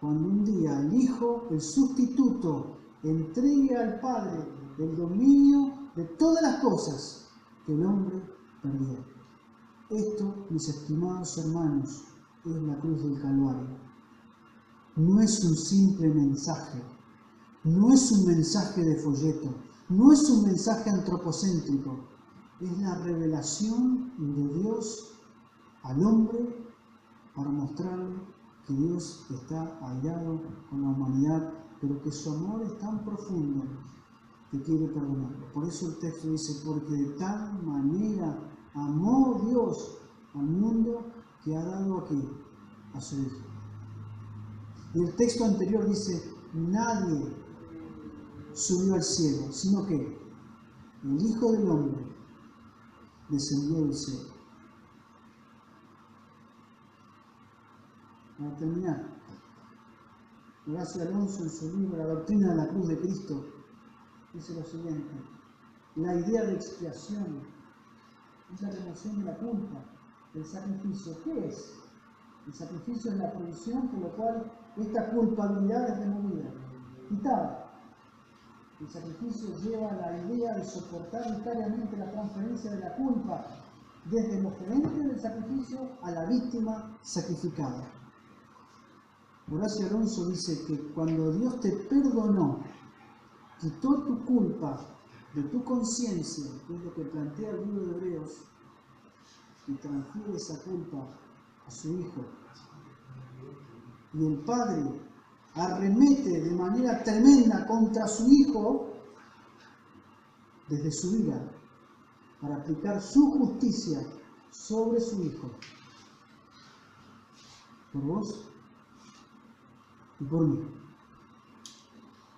[SPEAKER 2] cuando un día el Hijo, el sustituto, entregue al Padre el dominio de todas las cosas que el hombre perdió. Esto, mis estimados hermanos, es la cruz del Calvario. No es un simple mensaje, no es un mensaje de folleto, no es un mensaje antropocéntrico, es la revelación de Dios al hombre para mostrarle que Dios está airado con la humanidad, pero que su amor es tan profundo que quiere perdonarlo. Por eso el texto dice, porque de tal manera amó Dios al mundo que ha dado aquí a su Hijo. Y el texto anterior dice, nadie subió al cielo, sino que el Hijo del Hombre descendió del cielo. Para terminar, Horacio Alonso en su libro La doctrina de la cruz de Cristo dice lo siguiente: la idea de expiación es la remoción de la culpa, del sacrificio. ¿Qué es? El sacrificio es la provisión por lo cual esta culpabilidad es removida, quitada. El sacrificio lleva la idea de soportar vicariamente la transferencia de la culpa desde el oferente del sacrificio a la víctima sacrificada. Horacio Alonso dice que cuando Dios te perdonó, quitó tu culpa de tu conciencia, que es lo que plantea el libro de Hebreos, y transfiere esa culpa a su hijo. Y el padre arremete de manera tremenda contra su hijo desde su ira para aplicar su justicia sobre su hijo. Por vos y por mí.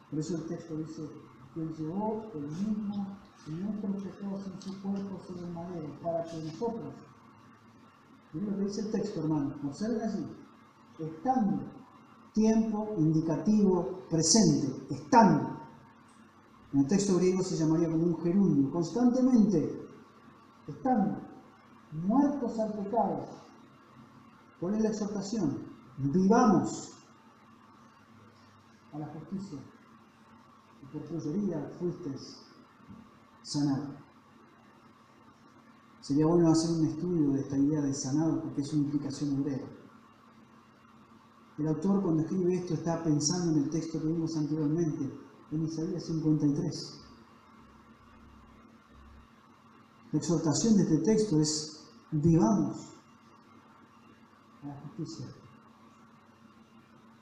[SPEAKER 2] Por eso el texto dice que Él llevó el mismo y nuestros pecados en su cuerpo sobre el madero, para que nosotros, miren lo que dice el texto, hermano, observen allí, estando, tiempo indicativo presente, estando. En el texto griego se llamaría como un gerundio, constantemente, estando, muertos al pecado. ¿Cuál es la exhortación? Vivamos a la justicia, y por cuya herida fuiste sanado. Sería bueno hacer un estudio de esta idea de sanado porque es una implicación hebrea. El autor, cuando escribe esto, está pensando en el texto que vimos anteriormente, en Isaías 53. La exhortación de este texto es: vivamos a la justicia.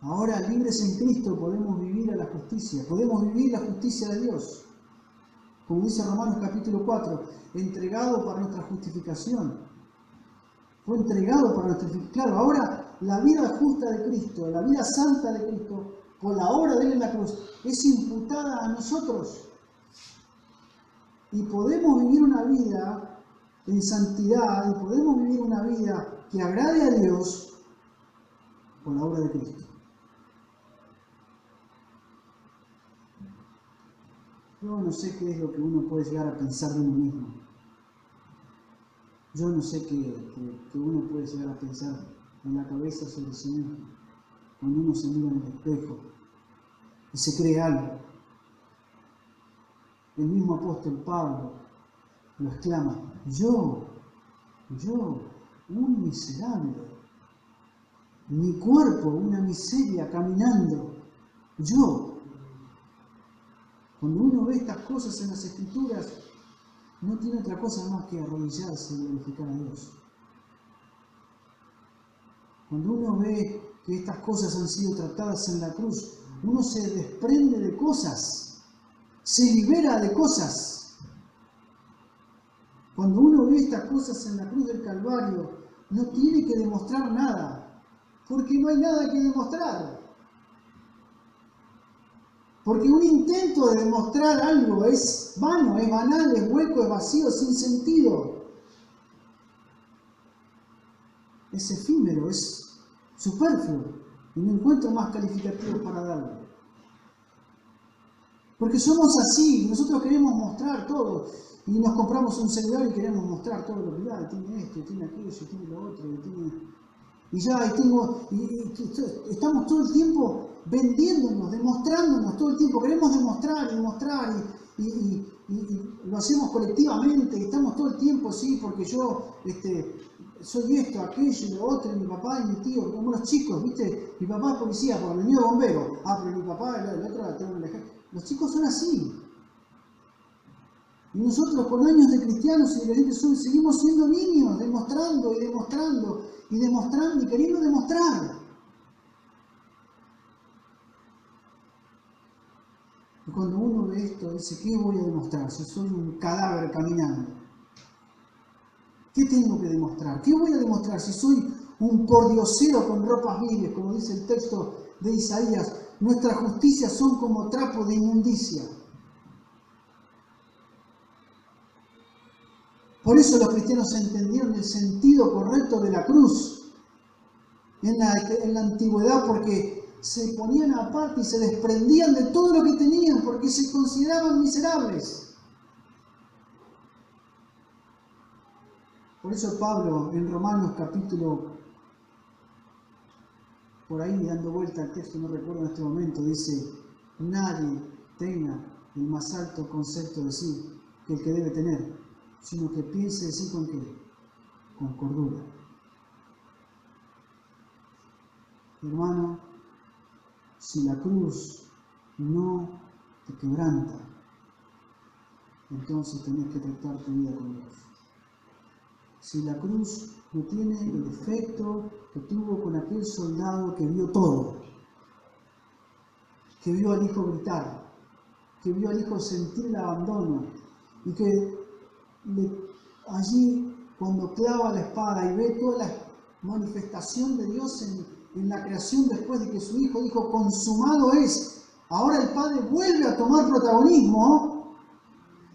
[SPEAKER 2] Ahora, libres en Cristo, podemos vivir a la justicia, podemos vivir la justicia de Dios. Como dice Romanos capítulo 4, entregado para nuestra justificación. Fue entregado para nuestra justificación. Claro, ahora la vida justa de Cristo, la vida santa de Cristo, por la obra de Él en la cruz, es imputada a nosotros. Y podemos vivir una vida en santidad, y podemos vivir una vida que agrade a Dios por la obra de Cristo. Yo no sé qué es lo que uno puede llegar a pensar de uno mismo. Yo no sé qué uno puede llegar a pensar en la cabeza sobre sí mismo cuando uno se mira en el espejo y se cree algo. El mismo apóstol Pablo lo exclama: yo, un miserable, mi cuerpo, una miseria caminando, yo. Cuando uno ve estas cosas en las Escrituras, no tiene otra cosa más que arrodillarse y glorificar a Dios. Cuando uno ve que estas cosas han sido tratadas en la cruz, uno se desprende de cosas, se libera de cosas. Cuando uno ve estas cosas en la cruz del Calvario, no tiene que demostrar nada, porque no hay nada que demostrar. Porque un intento de demostrar algo es vano, es banal, es hueco, es vacío, sin sentido. Es efímero, es superfluo. Y no encuentro más calificativos para darlo. Porque somos así, nosotros queremos mostrar todo. Y nos compramos un celular y queremos mostrar todo lo que da. Tiene esto, tiene aquello, tiene lo otro, estamos todo el tiempo vendiéndonos, demostrándonos todo el tiempo. Queremos demostrar y lo hacemos colectivamente. Y estamos todo el tiempo, sí, porque yo soy esto, aquello y lo otro, y mi papá y mi tío, como los chicos, ¿viste? Mi papá es policía, porque el mío es bombero. Ah, pero mi papá, el otro, tengo un ejemplo. Los chicos son así. Y nosotros, con años de cristianos y de creyentes, seguimos siendo niños, demostrando y queriendo demostrar. Y cuando uno ve esto, dice: ¿qué voy a demostrar si soy un cadáver caminando? ¿Qué tengo que demostrar? ¿Qué voy a demostrar si soy un pordiosero con ropas viles, como dice el texto de Isaías? Nuestras justicias son como trapo de inmundicia. Por eso los cristianos entendieron el sentido correcto de la cruz en la antigüedad, porque se ponían aparte y se desprendían de todo lo que tenían, porque se consideraban miserables. Por eso Pablo en Romanos capítulo, por ahí dando vuelta al texto, no recuerdo en este momento, dice: nadie tenga el más alto concepto de sí que el que debe tener, sino que piense de sí con qué, con cordura. Hermano, si la cruz no te quebranta, entonces tenés que tratar tu vida con Dios. si la cruz no tiene el efecto que tuvo con aquel soldado que vio todo, que vio al hijo gritar, que vio al hijo sentir el abandono y que allí cuando clava la espada y ve toda la manifestación de Dios en la creación después de que su hijo dijo consumado es, ahora el Padre vuelve a tomar protagonismo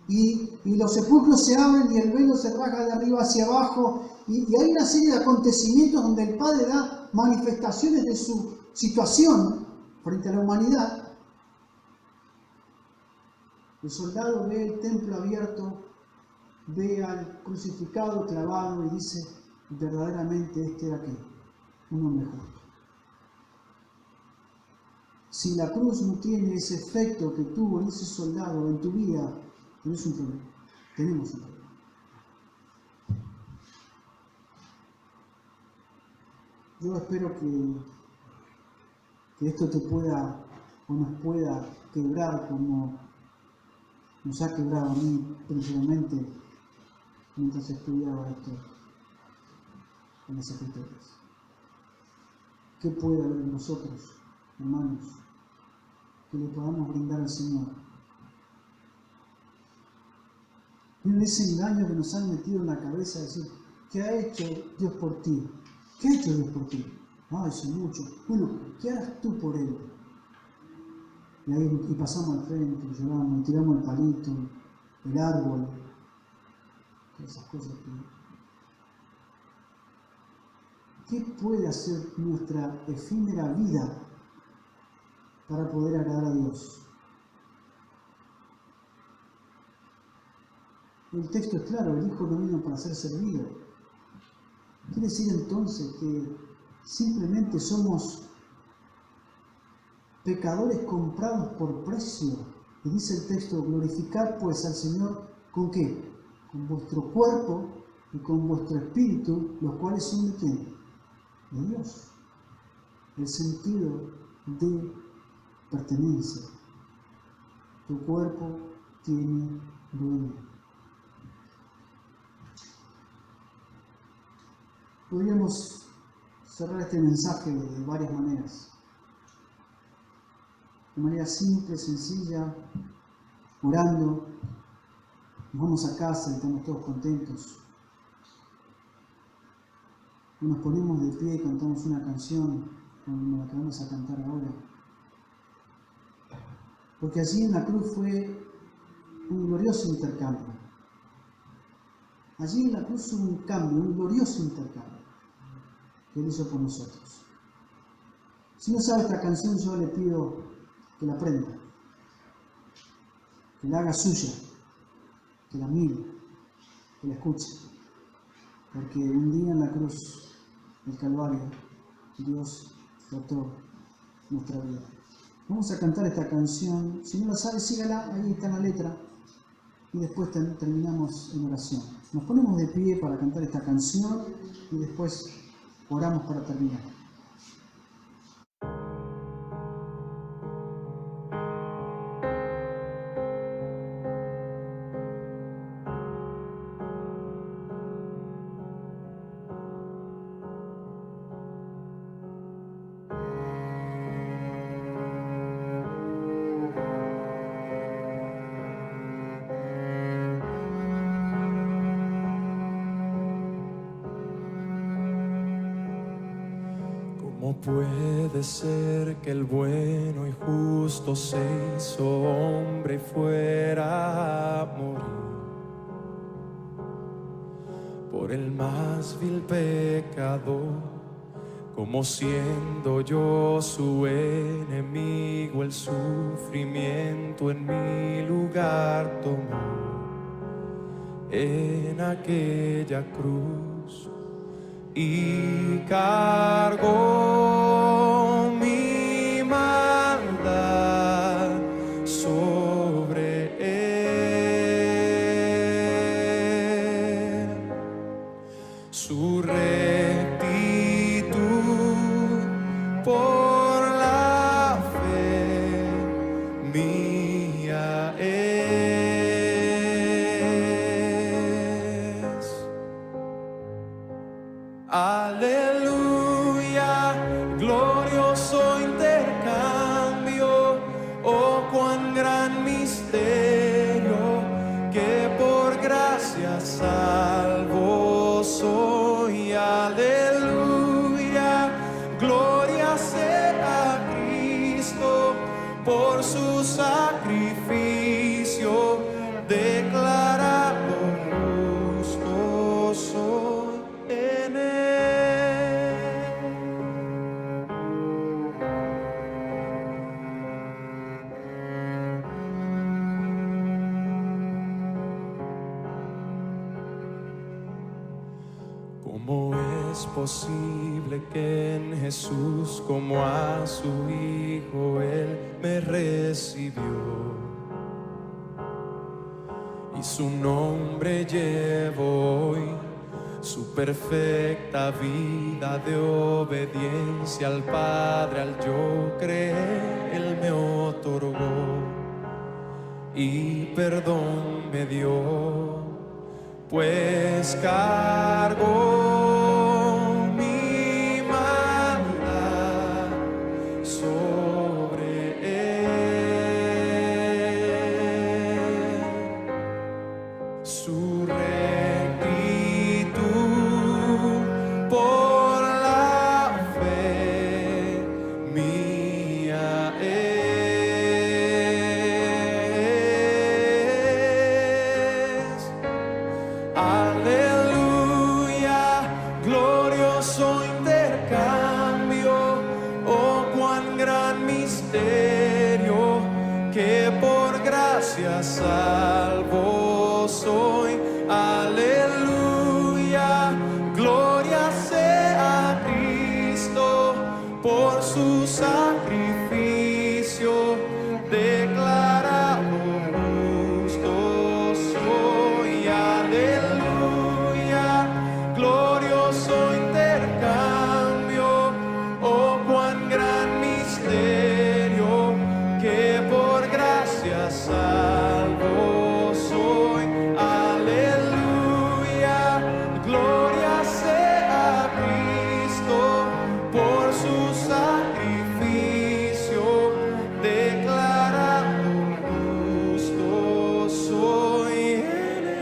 [SPEAKER 2] y los sepulcros se abren y el velo se rasga de arriba hacia abajo y hay una serie de acontecimientos donde el Padre da manifestaciones de su situación frente a la humanidad. El soldado ve el templo abierto, ve al crucificado clavado y dice, verdaderamente este era aquel, un hombre justo. Si la cruz no tiene ese efecto que tuvo en ese soldado en tu vida, tenemos un problema. Yo espero que esto te pueda o nos pueda quebrar como nos ha quebrado a mí principalmente mientras estudiaba esto en las escrituras. ¿Qué puede haber en nosotros, hermanos, que le podamos brindar al Señor? Miren ese engaño que nos han metido en la cabeza de decir, ¿qué ha hecho Dios por ti? ¿Qué ha hecho Dios por ti? Ay, son mucho. Bueno, ¿qué harás tú por Él? Y pasamos al frente, y lloramos, y tiramos el palito, el árbol, todas esas cosas ¿Qué puede hacer nuestra efímera vida para poder agradar a Dios? El texto es claro, el Hijo no vino para ser servido. Quiere decir entonces que simplemente somos pecadores comprados por precio. Y dice el texto, glorificad pues al Señor, ¿con qué? Con vuestro cuerpo y con vuestro espíritu, los cuales son de ¿quién? De Dios. El sentido de pertenencia. Tu cuerpo tiene dueño. Podríamos cerrar este mensaje de varias maneras. De manera simple, sencilla, orando. Nos vamos a casa y estamos todos contentos. Y nos ponemos de pie y cantamos una canción como la que vamos a cantar ahora. Porque allí en la cruz fue un glorioso intercambio. Allí en la cruz hubo un cambio, un glorioso intercambio que Él hizo por nosotros. Si no sabe esta canción, yo le pido que la aprenda, que la haga suya, que la mire, que la escuche. Porque un día en la cruz del Calvario, Dios trató nuestra vida. Vamos a cantar esta canción. Si no la sabe, sígala, ahí está la letra. Y después terminamos en oración. Nos ponemos de pie para cantar esta canción y después oramos para terminar.
[SPEAKER 3] ¿Cómo puede ser que el bueno y justo se hizo hombre y fuera a morir por el más vil pecador? Como siendo yo su enemigo, el sufrimiento en mi lugar tomó en aquella cruz y cargó mi maldad sobre él. Su rectitud por la fe mía es. posible que en Jesús como a su Hijo Él me recibió. Y su nombre llevo hoy, su perfecta vida de obediencia al Padre, al yo creer, Él me otorgó y perdón me dio, pues cargó mi maldad sobre Él. Su rectitud por la fe mía es. Aleluya, glorioso intercambio, oh cuán gran misterio, que por gracia salvo soy. Aleluya, gloria sea a Cristo por su sacrificio, declarado justo soy. Aleluya, glorioso intercambio, oh cuán gran misterio, que por gracia salvo soy. Aleluya, gloria sea a Cristo por su sacrificio, declarado justo soy en Él.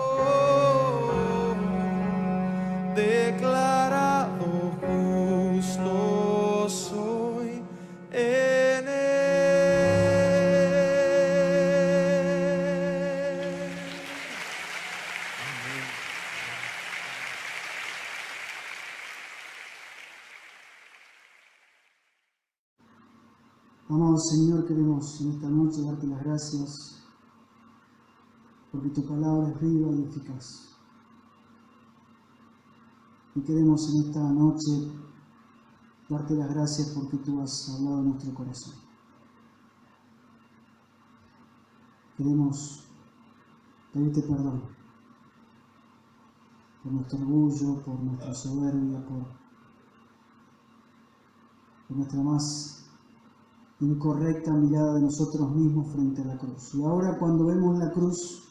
[SPEAKER 3] Oh, declarado justo soy en Él.
[SPEAKER 2] Amado Señor, queremos en esta noche darte las gracias porque tu palabra es viva y eficaz. Y queremos en esta noche darte las gracias porque tú has hablado en nuestro corazón. Queremos pedirte perdón por nuestro orgullo, por nuestra soberbia, por nuestra más incorrecta mirada de nosotros mismos frente a la cruz. Y ahora cuando vemos la cruz,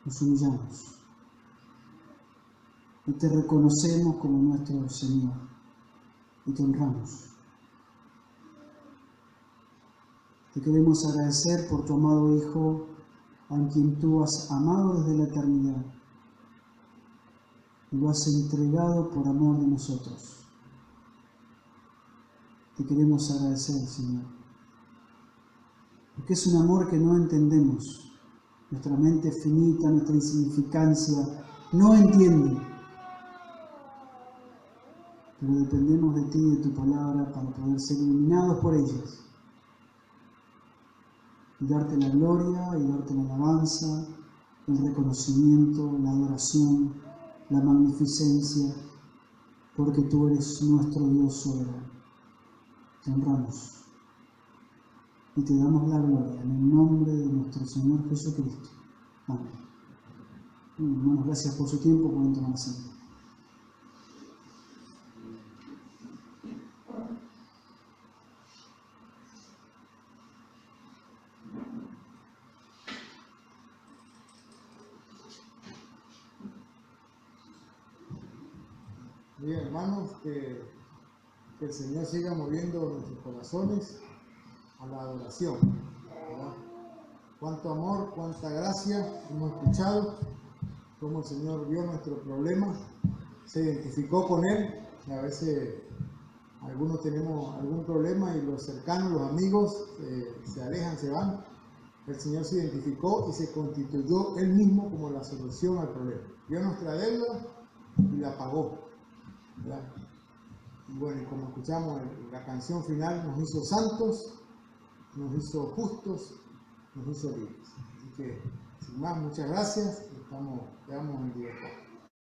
[SPEAKER 2] nos humillamos y te reconocemos como nuestro Señor y te honramos. Te queremos agradecer por tu amado Hijo, a quien tú has amado desde la eternidad y lo has entregado por amor de nosotros. Te queremos agradecer, Señor, porque es un amor que no entendemos. Nuestra mente finita, nuestra insignificancia, no entiende. Pero dependemos de ti y de tu palabra para poder ser iluminados por ellas. Y darte la gloria, y darte la alabanza, el reconocimiento, la adoración, la magnificencia, porque tú eres nuestro Dios soberano. Te honramos y te damos la gloria en el nombre de nuestro Señor Jesucristo. Amén. Hermanos, gracias por su tiempo, pueden tomar asiento.
[SPEAKER 1] Bien, hermanos, que el Señor siga moviendo nuestros corazones a la adoración, ¿verdad? Cuánto amor, cuánta gracia hemos escuchado, cómo el Señor vio nuestro problema, se identificó con él. Y a veces algunos tenemos algún problema y los cercanos, los amigos, se alejan, se van. El Señor se identificó y se constituyó él mismo como la solución al problema. Vio nuestra deuda y la pagó, ¿verdad? Y bueno, y como escuchamos la canción final, nos hizo santos, nos hizo justos nos hizo libres. Así que, sin más, muchas gracias. Quedamos en libertad.